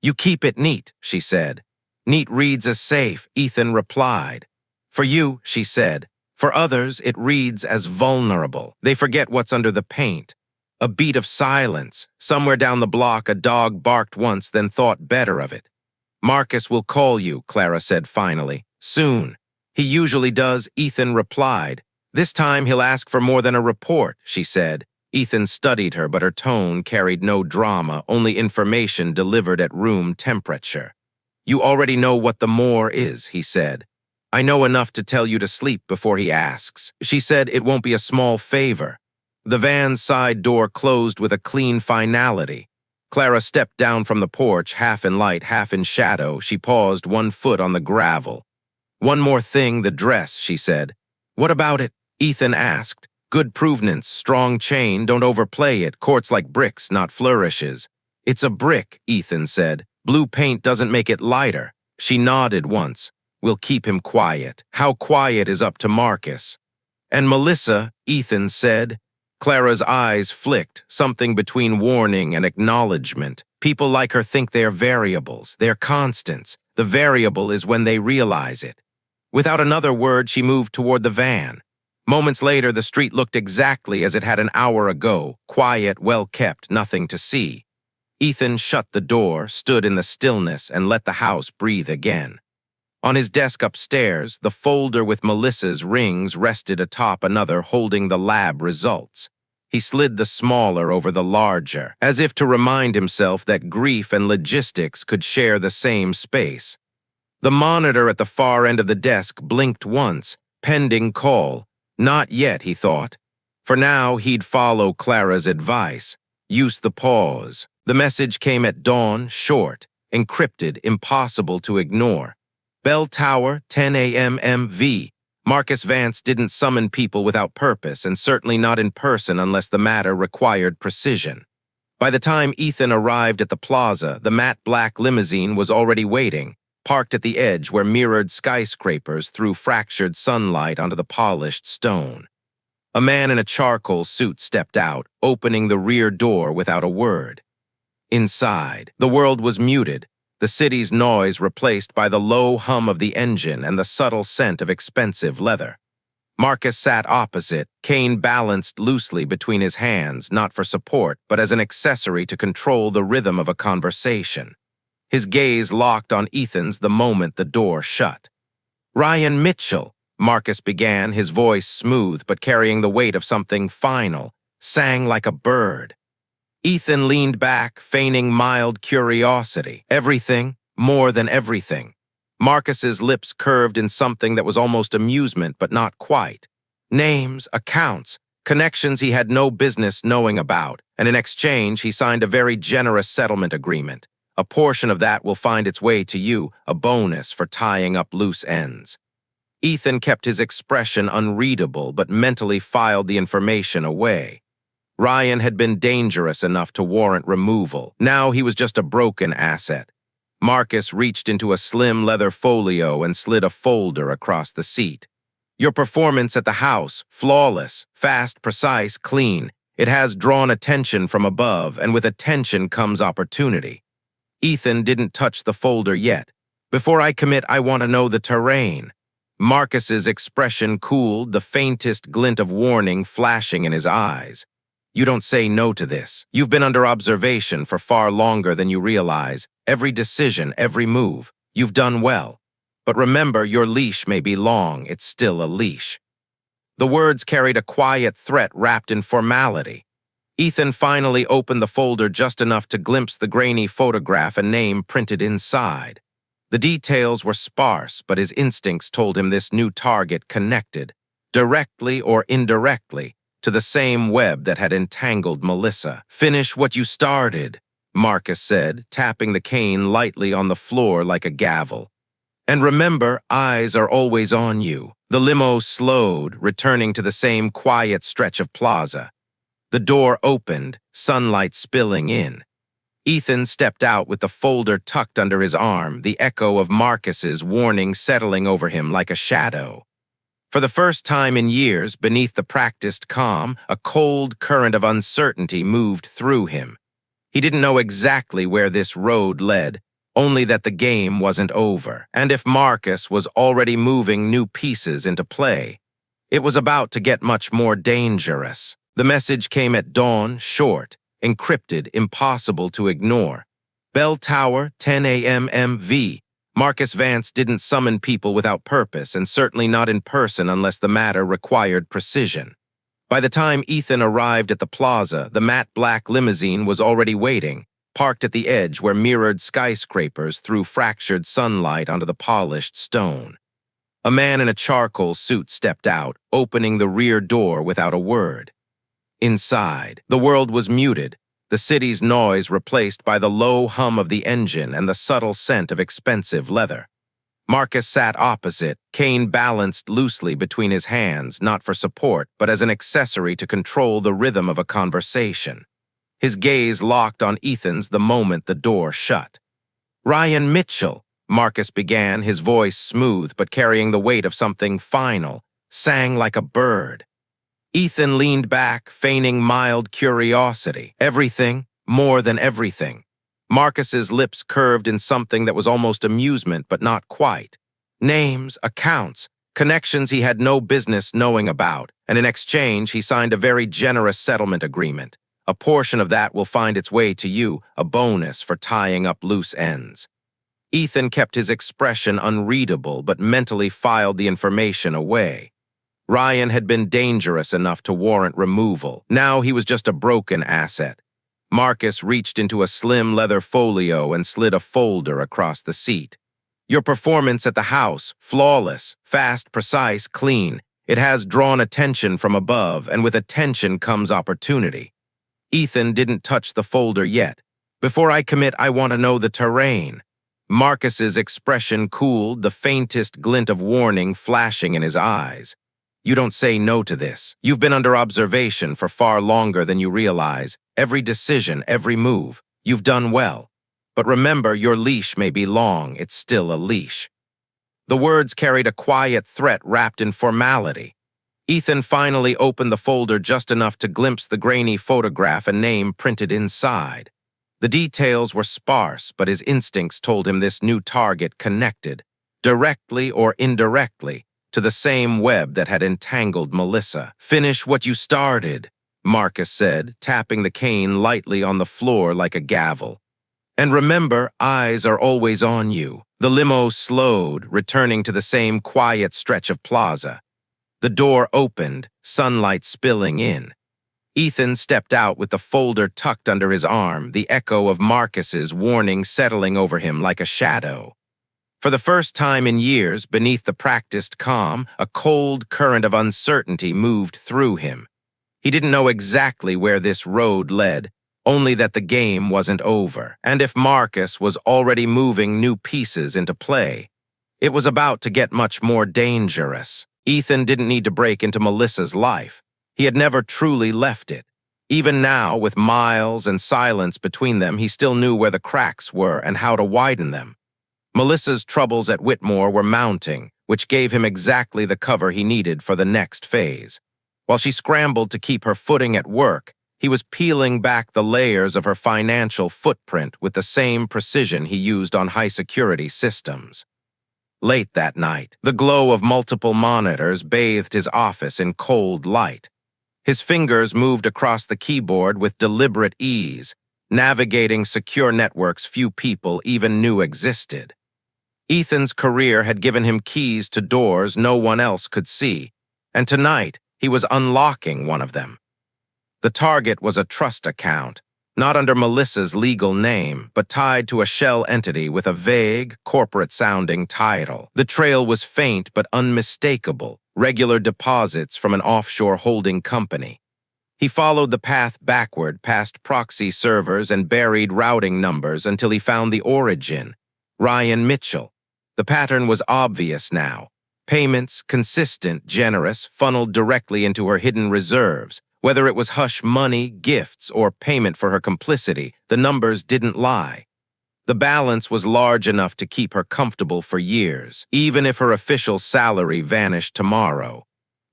"You keep it neat," she said. "Neat reads as safe," Ethan replied. "For you," she said. "For others, it reads as vulnerable. They forget what's under the paint." A beat of silence. Somewhere down the block, a dog barked once, then thought better of it. "Marcus will call you," Clara said finally. "Soon." "He usually does," Ethan replied. "This time he'll ask for more than a report," she said. Ethan studied her, but her tone carried no drama, only information delivered at room temperature. "You already know what the more is," he said. "I know enough to tell you to sleep before he asks." She said it won't be a small favor. The van's side door closed with a clean finality. Clara stepped down from the porch, half in light, half in shadow. She paused, one foot on the gravel. "One more thing, the dress," she said. "What about it?" Ethan asked. "Good provenance, strong chain, don't overplay it. Quartz like bricks, not flourishes." "It's a brick," Ethan said. "Blue paint doesn't make it lighter." She nodded once. We'll keep him quiet. How quiet is up to Marcus. And Melissa, Ethan said. Clara's eyes flicked, something between warning and acknowledgement. People like her think they're variables, they're constants. The variable is when they realize it. Without another word, she moved toward the van. Moments later, the street looked exactly as it had an hour ago, quiet, well-kept, nothing to see. Ethan shut the door, stood in the stillness, and let the house breathe again. On his desk upstairs, the folder with Melissa's rings rested atop another holding the lab results. He slid the smaller over the larger, as if to remind himself that grief and logistics could share the same space. The monitor at the far end of the desk blinked once, pending call. Not yet, he thought. For now, he'd follow Clara's advice. Use the pause. The message came at dawn, short, encrypted, impossible to ignore. Bell Tower, 10 a.m. MV. Marcus Vance didn't summon people without purpose, and certainly not in person unless the matter required precision. By the time Ethan arrived at the plaza, the matte black limousine was already waiting, parked at the edge where mirrored skyscrapers threw fractured sunlight onto the polished stone. A man in a charcoal suit stepped out, opening the rear door without a word. Inside, the world was muted, the city's noise replaced by the low hum of the engine and the subtle scent of expensive leather. Marcus sat opposite, cane balanced loosely between his hands, not for support, but as an accessory to control the rhythm of a conversation. His gaze locked on Ethan's the moment the door shut. "Ryan Mitchell," Marcus began, his voice smooth but carrying the weight of something final, sang like a bird. Ethan leaned back, feigning mild curiosity. Everything, more than everything. Marcus's lips curved in something that was almost amusement, but not quite. Names, accounts, connections he had no business knowing about, and in exchange he signed a very generous settlement agreement. A portion of that will find its way to you, a bonus for tying up loose ends. Ethan kept his expression unreadable, but mentally filed the information away. Ryan had been dangerous enough to warrant removal. Now he was just a broken asset. Marcus reached into a slim leather folio and slid a folder across the seat. "Your performance at the house, flawless, fast, precise, clean. It has drawn attention from above, and with attention comes opportunity." Ethan didn't touch the folder yet. "Before I commit, I want to know the terrain." Marcus's expression cooled, the faintest glint of warning flashing in his eyes. "You don't say no to this. You've been under observation for far longer than you realize. Every decision, every move. You've done well. But remember, your leash may be long, it's still a leash." The words carried a quiet threat wrapped in formality. Ethan finally opened the folder just enough to glimpse the grainy photograph and name printed inside. The details were sparse, but his instincts told him this new target connected, directly or indirectly, to the same web that had entangled Melissa. "Finish what you started," Marcus said, tapping the cane lightly on the floor like a gavel. "And remember, eyes are always on you." The limo slowed, returning to the same quiet stretch of plaza. The door opened, sunlight spilling in. Ethan stepped out with the folder tucked under his arm, the echo of Marcus's warning settling over him like a shadow. For the first time in years, beneath the practiced calm, a cold current of uncertainty moved through him. He didn't know exactly where this road led, only that the game wasn't over. And if Marcus was already moving new pieces into play, it was about to get much more dangerous. The message came at dawn, short, encrypted, impossible to ignore. "Bell Tower, 10 a.m. MV. Marcus Vance didn't summon people without purpose, and certainly not in person unless the matter required precision." By the time Ethan arrived at the plaza, the matte black limousine was already waiting, parked at the edge where mirrored skyscrapers threw fractured sunlight onto the polished stone. A man in a charcoal suit stepped out, opening the rear door without a word. Inside, the world was muted, the city's noise replaced by the low hum of the engine and the subtle scent of expensive leather. Marcus sat opposite, cane balanced loosely between his hands, not for support, but as an accessory to control the rhythm of a conversation. His gaze locked on Ethan's the moment the door shut. "Ryan Mitchell," Marcus began, his voice smooth but carrying the weight of something final, sang like a bird. Ethan leaned back, feigning mild curiosity. Everything, more than everything. Marcus's lips curved in something that was almost amusement, but not quite. Names, accounts, connections he had no business knowing about, and in exchange he signed a very generous settlement agreement. A portion of that will find its way to you, a bonus for tying up loose ends. Ethan kept his expression unreadable, but mentally filed the information away. Ryan had been dangerous enough to warrant removal. Now he was just a broken asset. Marcus reached into a slim leather folio and slid a folder across the seat. Your performance at the house, flawless, fast, precise, clean. It has drawn attention from above, and with attention comes opportunity. Ethan didn't touch the folder yet. Before I commit, I want to know the terrain. Marcus's expression cooled, the faintest glint of warning flashing in his eyes. You don't say no to this. You've been under observation for far longer than you realize. Every decision, every move. You've done well. But remember, your leash may be long, it's still a leash. The words carried a quiet threat wrapped in formality. Ethan finally opened the folder just enough to glimpse the grainy photograph and name printed inside. The details were sparse, but his instincts told him this new target connected, directly or indirectly, to the same web that had entangled Melissa. Finish what you started, Marcus said, tapping the cane lightly on the floor like a gavel. And remember, eyes are always on you. The limo slowed, returning to the same quiet stretch of plaza. The door opened, sunlight spilling in. Ethan stepped out with the folder tucked under his arm, the echo of Marcus's warning settling over him like a shadow. For the first time in years, beneath the practiced calm, a cold current of uncertainty moved through him. He didn't know exactly where this road led, only that the game wasn't over. And if Marcus was already moving new pieces into play, it was about to get much more dangerous. Ethan didn't need to break into Melissa's life. He had never truly left it. Even now, with miles and silence between them, he still knew where the cracks were and how to widen them. Melissa's troubles at Whitmore were mounting, which gave him exactly the cover he needed for the next phase. While she scrambled to keep her footing at work, he was peeling back the layers of her financial footprint with the same precision he used on high-security systems. Late that night, the glow of multiple monitors bathed his office in cold light. His fingers moved across the keyboard with deliberate ease, navigating secure networks few people even knew existed. Ethan's career had given him keys to doors no one else could see, and tonight he was unlocking one of them. The target was a trust account, not under Melissa's legal name, but tied to a shell entity with a vague, corporate-sounding title. The trail was faint but unmistakable, regular deposits from an offshore holding company. He followed the path backward past proxy servers and buried routing numbers until he found the origin, Ryan Mitchell. The pattern was obvious now. Payments, consistent, generous, funneled directly into her hidden reserves. Whether it was hush money, gifts, or payment for her complicity, the numbers didn't lie. The balance was large enough to keep her comfortable for years, even if her official salary vanished tomorrow.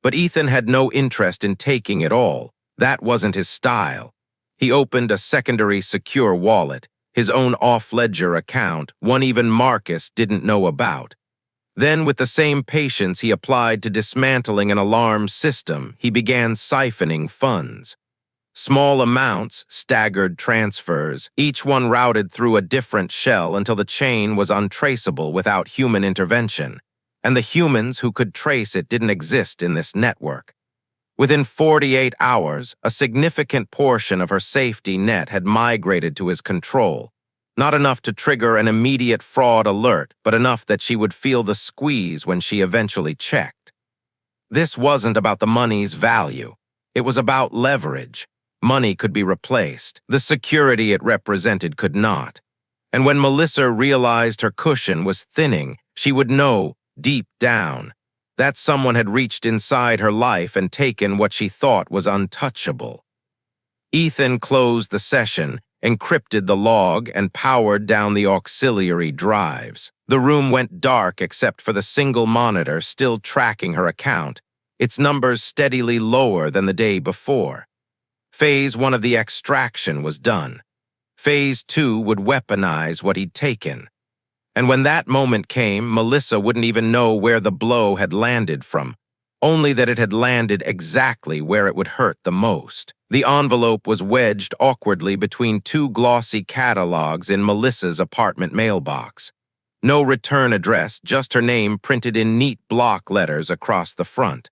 But Ethan had no interest in taking it all. That wasn't his style. He opened a secondary secure wallet, his own off-ledger account, one even Marcus didn't know about. Then, with the same patience he applied to dismantling an alarm system, he began siphoning funds. Small amounts, staggered transfers, each one routed through a different shell until the chain was untraceable without human intervention, and the humans who could trace it didn't exist in this network. Within 48 hours, a significant portion of her safety net had migrated to his control. Not enough to trigger an immediate fraud alert, but enough that she would feel the squeeze when she eventually checked. This wasn't about the money's value. It was about leverage. Money could be replaced. The security it represented could not. And when Melissa realized her cushion was thinning, she would know, deep down, that someone had reached inside her life and taken what she thought was untouchable. Ethan closed the session, encrypted the log, and powered down the auxiliary drives. The room went dark except for the single monitor still tracking her account, its numbers steadily lower than the day before. Phase 1 of the extraction was done. Phase 2 would weaponize what he'd taken. And when that moment came, Melissa wouldn't even know where the blow had landed from, only that it had landed exactly where it would hurt the most. The envelope was wedged awkwardly between two glossy catalogs in Melissa's apartment mailbox. No return address, just her name printed in neat block letters across the front.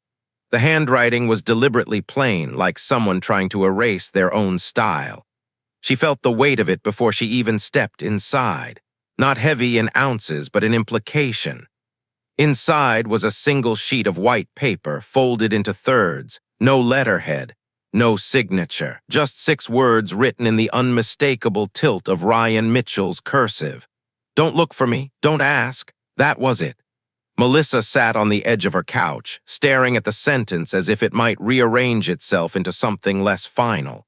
The handwriting was deliberately plain, like someone trying to erase their own style. She felt the weight of it before she even stepped inside. Not heavy in ounces, but in implication. Inside was a single sheet of white paper folded into thirds, no letterhead, no signature, just 6 words written in the unmistakable tilt of Ryan Mitchell's cursive. "Don't look for me, don't ask." That was it. Melissa sat on the edge of her couch, staring at the sentence as if it might rearrange itself into something less final.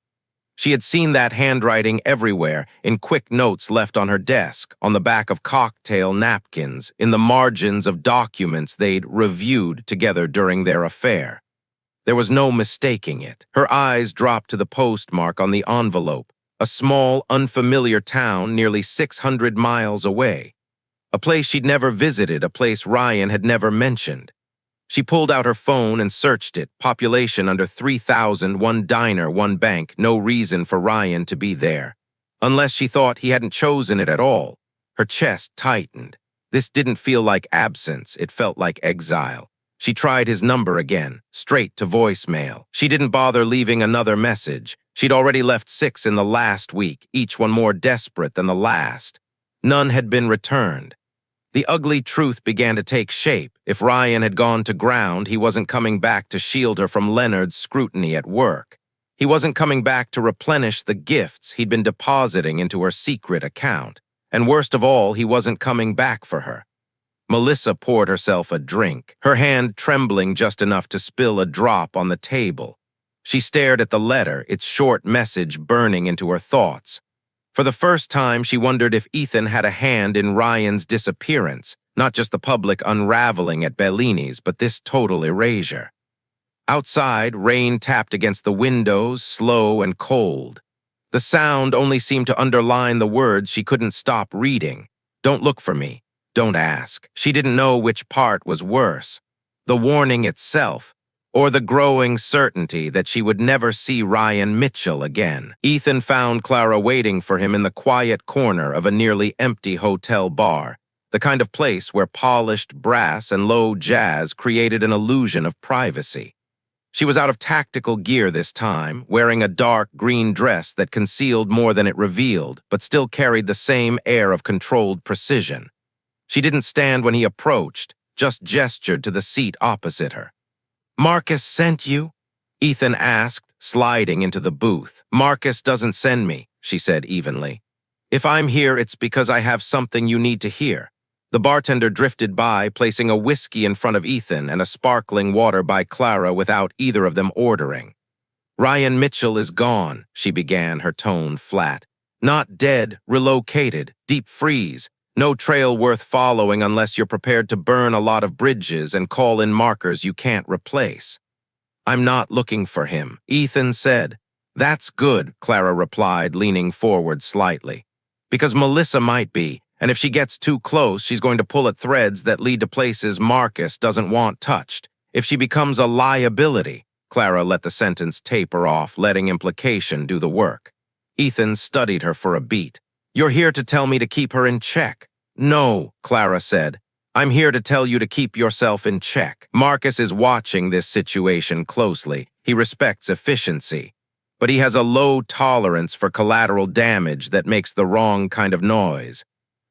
She had seen that handwriting everywhere, in quick notes left on her desk, on the back of cocktail napkins, in the margins of documents they'd reviewed together during their affair. There was no mistaking it. Her eyes dropped to the postmark on the envelope, a small, unfamiliar town nearly 600 miles away. A place she'd never visited, a place Ryan had never mentioned. She pulled out her phone and searched it. Population under 3,000, 1 diner, 1 bank, no reason for Ryan to be there. Unless she thought he hadn't chosen it at all. Her chest tightened. This didn't feel like absence, it felt like exile. She tried his number again, straight to voicemail. She didn't bother leaving another message. She'd already left 6 in the last week, each one more desperate than the last. None had been returned. The ugly truth began to take shape. If Ryan had gone to ground, he wasn't coming back to shield her from Leonard's scrutiny at work. He wasn't coming back to replenish the gifts he'd been depositing into her secret account. And worst of all, he wasn't coming back for her. Melissa poured herself a drink, her hand trembling just enough to spill a drop on the table. She stared at the letter, its short message burning into her thoughts. For the first time, she wondered if Ethan had a hand in Ryan's disappearance, not just the public unraveling at Bellini's, but this total erasure. Outside, rain tapped against the windows, slow and cold. The sound only seemed to underline the words she couldn't stop reading. "Don't look for me. Don't ask." She didn't know which part was worse, the warning itself, or the growing certainty that she would never see Ryan Mitchell again. Ethan found Clara waiting for him in the quiet corner of a nearly empty hotel bar, the kind of place where polished brass and low jazz created an illusion of privacy. She was out of tactical gear this time, wearing a dark green dress that concealed more than it revealed, but still carried the same air of controlled precision. She didn't stand when he approached, just gestured to the seat opposite her. "Marcus sent you?" Ethan asked, sliding into the booth. "Marcus doesn't send me," she said evenly. "If I'm here, it's because I have something you need to hear." The bartender drifted by, placing a whiskey in front of Ethan and a sparkling water by Clara without either of them ordering. "Ryan Mitchell is gone," she began, her tone flat. "Not dead, relocated, deep freeze. No trail worth following unless you're prepared to burn a lot of bridges and call in markers you can't replace." "I'm not looking for him," Ethan said. "That's good," Clara replied, leaning forward slightly. "Because Melissa might be, and if she gets too close, she's going to pull at threads that lead to places Marcus doesn't want touched. If she becomes a liability," Clara let the sentence taper off, letting implication do the work. Ethan studied her for a beat. "You're here to tell me to keep her in check." "No," Clara said. "I'm here to tell you to keep yourself in check." Marcus is watching this situation closely. He respects efficiency. But he has a low tolerance for collateral damage that makes the wrong kind of noise.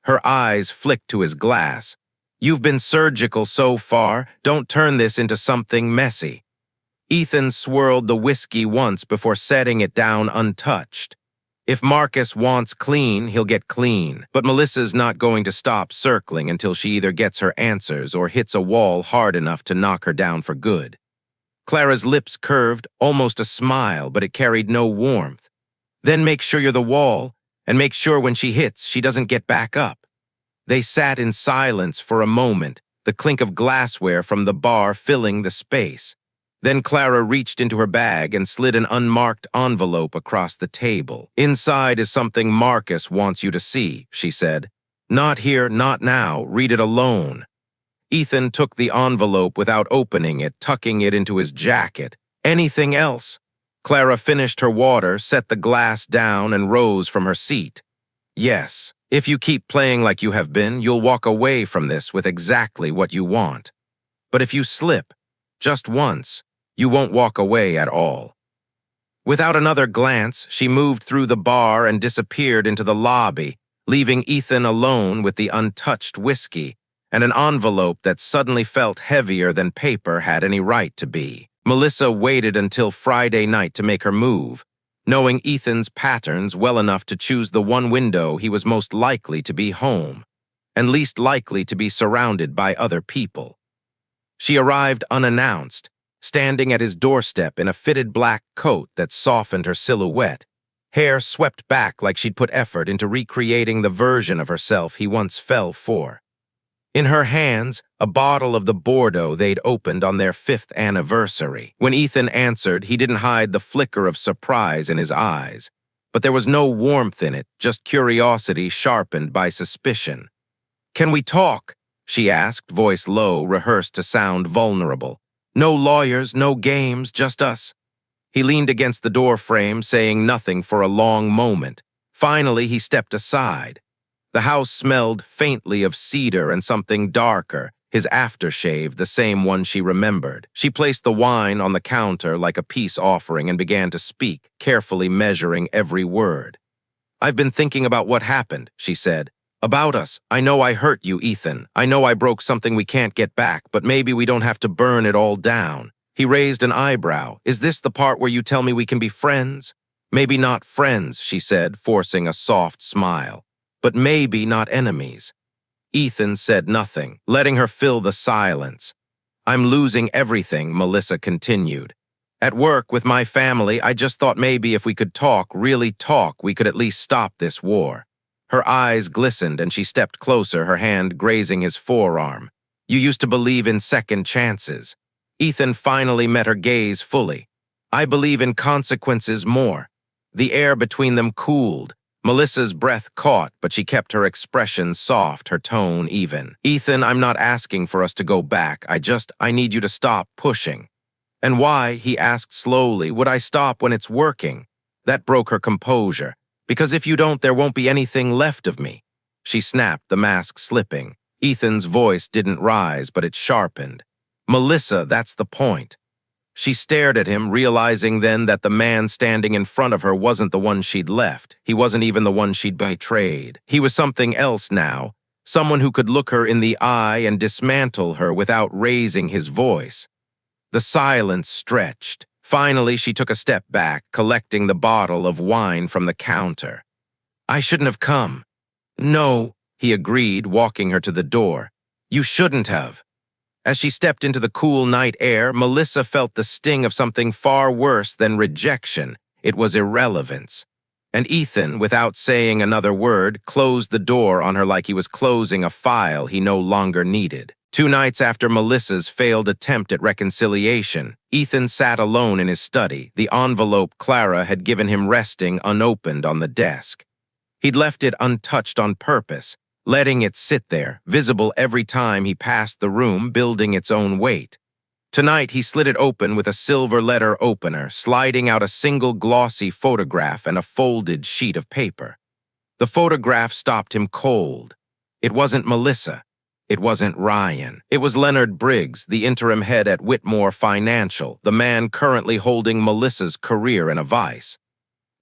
Her eyes flicked to his glass. "You've been surgical so far. Don't turn this into something messy." Ethan swirled the whiskey once before setting it down untouched. If Marcus wants clean, he'll get clean. But Melissa's not going to stop circling until she either gets her answers or hits a wall hard enough to knock her down for good. Clara's lips curved, almost a smile, but it carried no warmth. "Then make sure you're the wall, and make sure when she hits, she doesn't get back up." They sat in silence for a moment, the clink of glassware from the bar filling the space. Then Clara reached into her bag and slid an unmarked envelope across the table. "Inside is something Marcus wants you to see," she said. "Not here, not now. Read it alone." Ethan took the envelope without opening it, tucking it into his jacket. "Anything else?" Clara finished her water, set the glass down, and rose from her seat. "Yes. If you keep playing like you have been, you'll walk away from this with exactly what you want. But if you slip, just once, you won't walk away at all." Without another glance, she moved through the bar and disappeared into the lobby, leaving Ethan alone with the untouched whiskey and an envelope that suddenly felt heavier than paper had any right to be. Melissa waited until Friday night to make her move, knowing Ethan's patterns well enough to choose the one window he was most likely to be home, and least likely to be surrounded by other people. She arrived unannounced, standing at his doorstep in a fitted black coat that softened her silhouette, hair swept back like she'd put effort into recreating the version of herself he once fell for. In her hands, a bottle of the Bordeaux they'd opened on their 5th anniversary. When Ethan answered, he didn't hide the flicker of surprise in his eyes, but there was no warmth in it, just curiosity sharpened by suspicion. "Can we talk?" she asked, voice low, rehearsed to sound vulnerable. "No lawyers, no games, just us." He leaned against the door frame, saying nothing for a long moment. Finally, he stepped aside. The house smelled faintly of cedar and something darker, his aftershave the same one she remembered. She placed the wine on the counter like a peace offering and began to speak, carefully measuring every word. "I've been thinking about what happened," she said. "About us. I know I hurt you, Ethan. I know I broke something we can't get back, but maybe we don't have to burn it all down." He raised an eyebrow. "Is this the part where you tell me we can be friends?" "Maybe not friends," she said, forcing a soft smile. "But maybe not enemies." Ethan said nothing, letting her fill the silence. "I'm losing everything," Melissa continued. "At work, with my family, I just thought maybe if we could talk, really talk, we could at least stop this war." Her eyes glistened and she stepped closer, her hand grazing his forearm. "You used to believe in second chances." Ethan finally met her gaze fully. "I believe in consequences more." The air between them cooled. Melissa's breath caught, but she kept her expression soft, her tone even. "Ethan, I'm not asking for us to go back. I need you to stop pushing." "And why," he asked slowly, "would I stop when it's working?" That broke her composure. "Because if you don't, there won't be anything left of me." She snapped, the mask slipping. Ethan's voice didn't rise, but it sharpened. "Melissa, that's the point." She stared at him, realizing then that the man standing in front of her wasn't the one she'd left. He wasn't even the one she'd betrayed. He was something else now, someone who could look her in the eye and dismantle her without raising his voice. The silence stretched. Finally, she took a step back, collecting the bottle of wine from the counter. "I shouldn't have come." "No," he agreed, walking her to the door. "You shouldn't have." As she stepped into the cool night air, Melissa felt the sting of something far worse than rejection. It was irrelevance. And Ethan, without saying another word, closed the door on her like he was closing a file he no longer needed. 2 nights after Melissa's failed attempt at reconciliation, Ethan sat alone in his study, the envelope Clara had given him resting unopened on the desk. He'd left it untouched on purpose, letting it sit there, visible every time he passed the room, building its own weight. Tonight, he slid it open with a silver letter opener, sliding out a single glossy photograph and a folded sheet of paper. The photograph stopped him cold. It wasn't Melissa. It wasn't Ryan. It was Leonard Briggs, the interim head at Whitmore Financial, the man currently holding Melissa's career in a vice.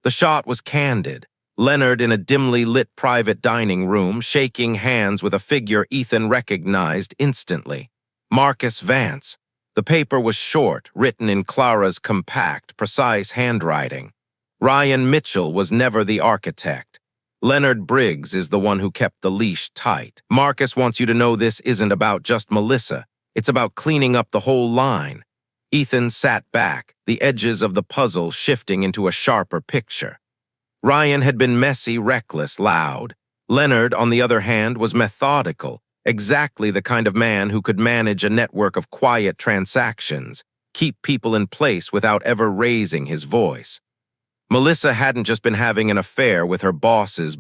The shot was candid. Leonard in a dimly lit private dining room, shaking hands with a figure Ethan recognized instantly. Marcus Vance. The paper was short, written in Clara's compact, precise handwriting. Ryan Mitchell was never the architect. Leonard Briggs is the one who kept the leash tight. Marcus wants you to know this isn't about just Melissa. It's about cleaning up the whole line. Ethan sat back, the edges of the puzzle shifting into a sharper picture. Ryan had been messy, reckless, loud. Leonard, on the other hand, was methodical, exactly the kind of man who could manage a network of quiet transactions, keep people in place without ever raising his voice. Melissa hadn't just been having an affair with her boss's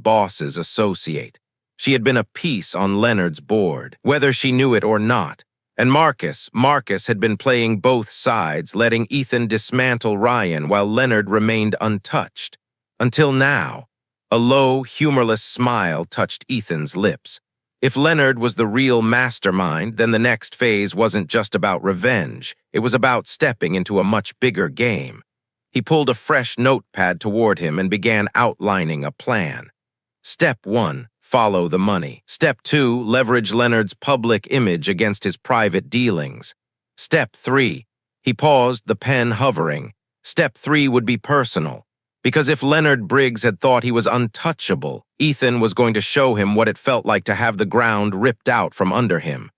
associate. She had been a piece on Leonard's board, whether she knew it or not. And Marcus had been playing both sides, letting Ethan dismantle Ryan while Leonard remained untouched. Until now, a low, humorless smile touched Ethan's lips. If Leonard was the real mastermind, then the next phase wasn't just about revenge. It was about stepping into a much bigger game. He pulled a fresh notepad toward him and began outlining a plan. Step 1, follow the money. Step 2, leverage Leonard's public image against his private dealings. Step 3, he paused, the pen hovering. Step 3 would be personal. Because if Leonard Briggs had thought he was untouchable, Ethan was going to show him what it felt like to have the ground ripped out from under him.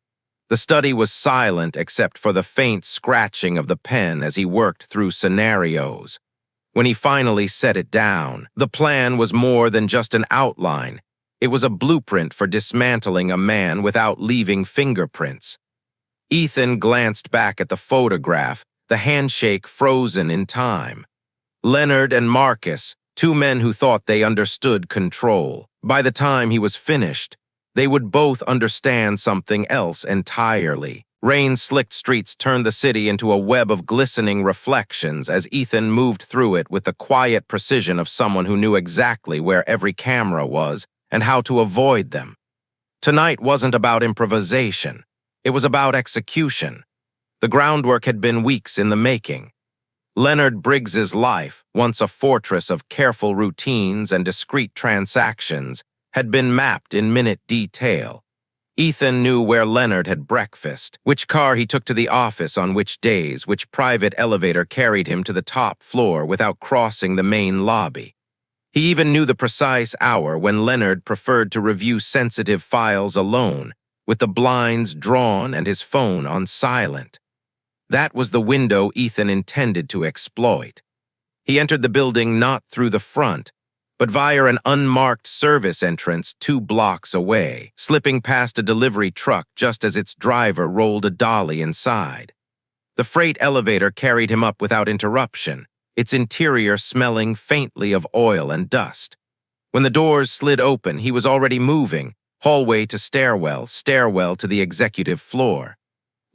The study was silent except for the faint scratching of the pen as he worked through scenarios. When he finally set it down, the plan was more than just an outline. It was a blueprint for dismantling a man without leaving fingerprints. Ethan glanced back at the photograph, the handshake frozen in time. Leonard and Marcus, two men who thought they understood control. By the time he was finished, they would both understand something else entirely. Rain-slicked streets turned the city into a web of glistening reflections as Ethan moved through it with the quiet precision of someone who knew exactly where every camera was and how to avoid them. Tonight wasn't about improvisation. It was about execution. The groundwork had been weeks in the making. Leonard Briggs's life, once a fortress of careful routines and discreet transactions, had been mapped in minute detail. Ethan knew where Leonard had breakfast, which car he took to the office on which days, which private elevator carried him to the top floor without crossing the main lobby. He even knew the precise hour when Leonard preferred to review sensitive files alone, with the blinds drawn and his phone on silent. That was the window Ethan intended to exploit. He entered the building not through the front, but via an unmarked service entrance 2 blocks away, slipping past a delivery truck just as its driver rolled a dolly inside. The freight elevator carried him up without interruption, its interior smelling faintly of oil and dust. When the doors slid open, he was already moving, hallway to stairwell, stairwell to the executive floor.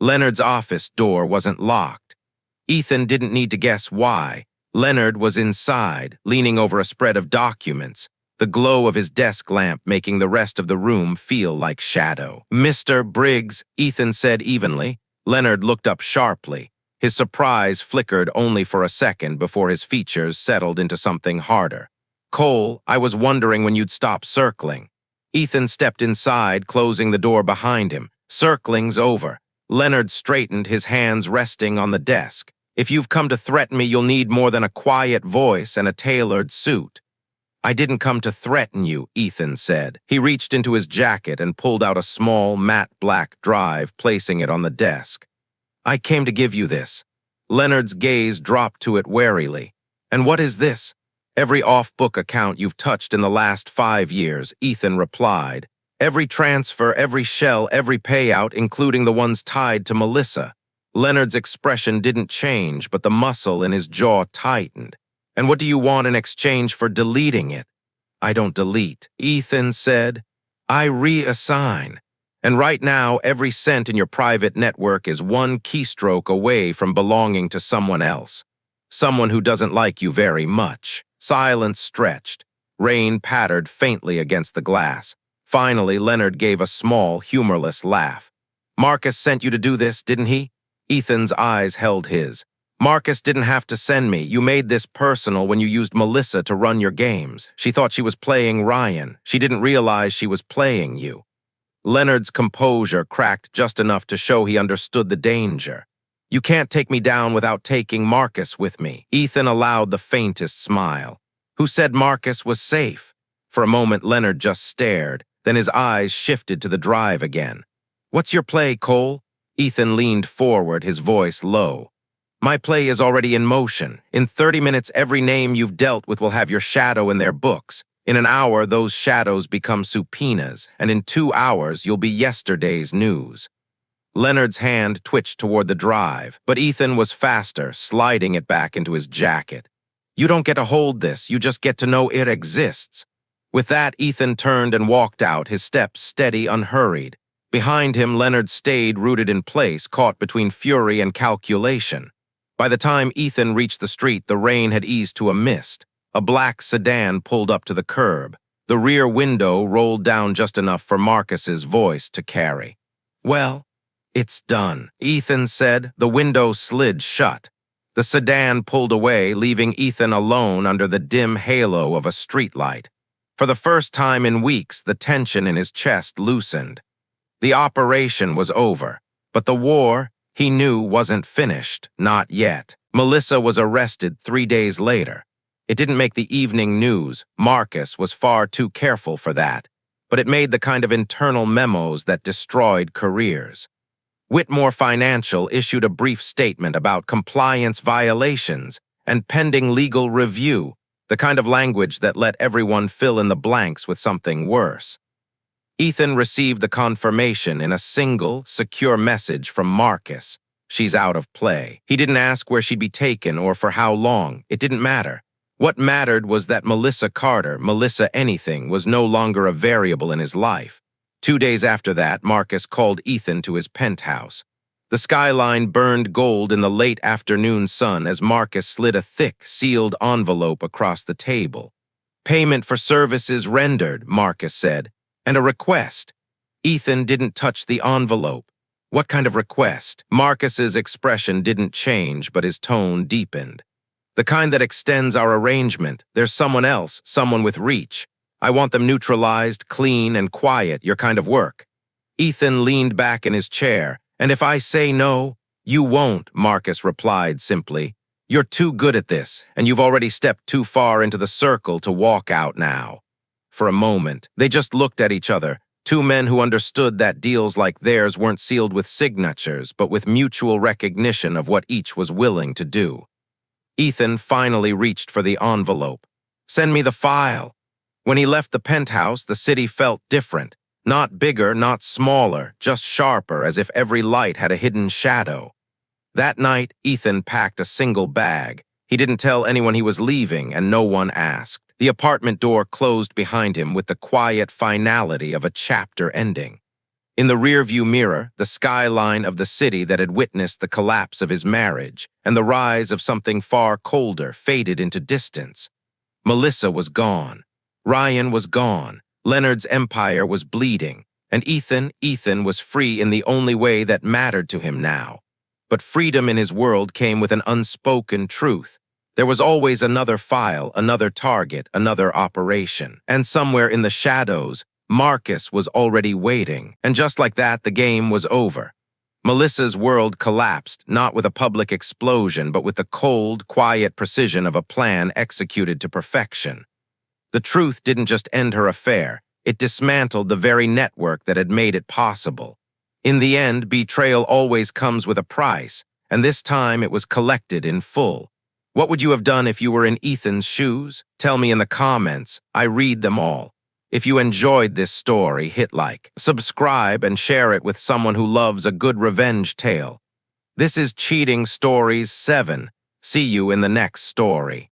Leonard's office door wasn't locked. Ethan didn't need to guess why. Leonard was inside, leaning over a spread of documents, the glow of his desk lamp making the rest of the room feel like shadow. "Mr. Briggs," Ethan said evenly. Leonard looked up sharply. His surprise flickered only for a second before his features settled into something harder. "Cole, I was wondering when you'd stop circling." Ethan stepped inside, closing the door behind him. "Circling's over." Leonard straightened, his hands resting on the desk. "If you've come to threaten me, you'll need more than a quiet voice and a tailored suit." "I didn't come to threaten you," Ethan said. He reached into his jacket and pulled out a small, matte black drive, placing it on the desk. "I came to give you this." Leonard's gaze dropped to it warily. "And what is this?" "Every off-book account you've touched in the last 5 years," Ethan replied. "Every transfer, every shell, every payout, including the ones tied to Melissa." Leonard's expression didn't change, but the muscle in his jaw tightened. "And what do you want in exchange for deleting it?" "I don't delete," Ethan said. "I reassign. And right now, every cent in your private network is one keystroke away from belonging to someone else. Someone who doesn't like you very much." Silence stretched. Rain pattered faintly against the glass. Finally, Leonard gave a small, humorless laugh. "Marcus sent you to do this, didn't he?" Ethan's eyes held his. "Marcus didn't have to send me. You made this personal when you used Melissa to run your games. She thought she was playing Ryan. She didn't realize she was playing you." Leonard's composure cracked just enough to show he understood the danger. "You can't take me down without taking Marcus with me." Ethan allowed the faintest smile. "Who said Marcus was safe?" For a moment, Leonard just stared. Then his eyes shifted to the drive again. "What's your play, Cole?" Ethan leaned forward, his voice low. "My play is already in motion. In 30 minutes, every name you've dealt with will have your shadow in their books. In an hour, those shadows become subpoenas, and in 2 hours, you'll be yesterday's news. Leonard's hand twitched toward the drive, but Ethan was faster, sliding it back into his jacket. You don't get to hold this, you just get to know it exists. With that, Ethan turned and walked out, his steps steady, unhurried. Behind him, Leonard stayed rooted in place, caught between fury and calculation. By the time Ethan reached the street, the rain had eased to a mist. A black sedan pulled up to the curb. The rear window rolled down just enough for Marcus's voice to carry. Well, it's done, Ethan said. The window slid shut. The sedan pulled away, leaving Ethan alone under the dim halo of a streetlight. For the first time in weeks, the tension in his chest loosened. The operation was over, but the war, he knew, wasn't finished, not yet. Melissa was arrested 3 days later. It didn't make the evening news. Marcus was far too careful for that, but it made the kind of internal memos that destroyed careers. Whitmore Financial issued a brief statement about compliance violations and pending legal review, the kind of language that let everyone fill in the blanks with something worse. Ethan received the confirmation in a single, secure message from Marcus. She's out of play. He didn't ask where she'd be taken or for how long. It didn't matter. What mattered was that Melissa Carter, Melissa anything, was no longer a variable in his life. 2 days after that, Marcus called Ethan to his penthouse. The skyline burned gold in the late afternoon sun as Marcus slid a thick, sealed envelope across the table. Payment for services rendered, Marcus said, and a request. Ethan didn't touch the envelope. What kind of request? Marcus's expression didn't change, but his tone deepened. The kind that extends our arrangement. There's someone else, someone with reach. I want them neutralized, clean, and quiet, your kind of work. Ethan leaned back in his chair. And if I say no, you won't, Marcus replied simply. You're too good at this, and you've already stepped too far into the circle to walk out now. For a moment, they just looked at each other, two men who understood that deals like theirs weren't sealed with signatures, but with mutual recognition of what each was willing to do. Ethan finally reached for the envelope. Send me the file. When he left the penthouse, the city felt different. Not bigger, not smaller, just sharper, as if every light had a hidden shadow. That night, Ethan packed a single bag. He didn't tell anyone he was leaving, and no one asked. The apartment door closed behind him with the quiet finality of a chapter ending. In the rearview mirror, the skyline of the city that had witnessed the collapse of his marriage and the rise of something far colder faded into distance. Melissa was gone. Ryan was gone. Leonard's empire was bleeding. And Ethan was free in the only way that mattered to him now. But freedom in his world came with an unspoken truth. There was always another file, another target, another operation. And somewhere in the shadows, Marcus was already waiting. And just like that, the game was over. Melissa's world collapsed, not with a public explosion, but with the cold, quiet precision of a plan executed to perfection. The truth didn't just end her affair. It dismantled the very network that had made it possible. In the end, betrayal always comes with a price, and this time it was collected in full. What would you have done if you were in Ethan's shoes? Tell me in the comments. I read them all. If you enjoyed this story, hit like, subscribe, and share it with someone who loves a good revenge tale. This is Cheating Stories 7. See you in the next story.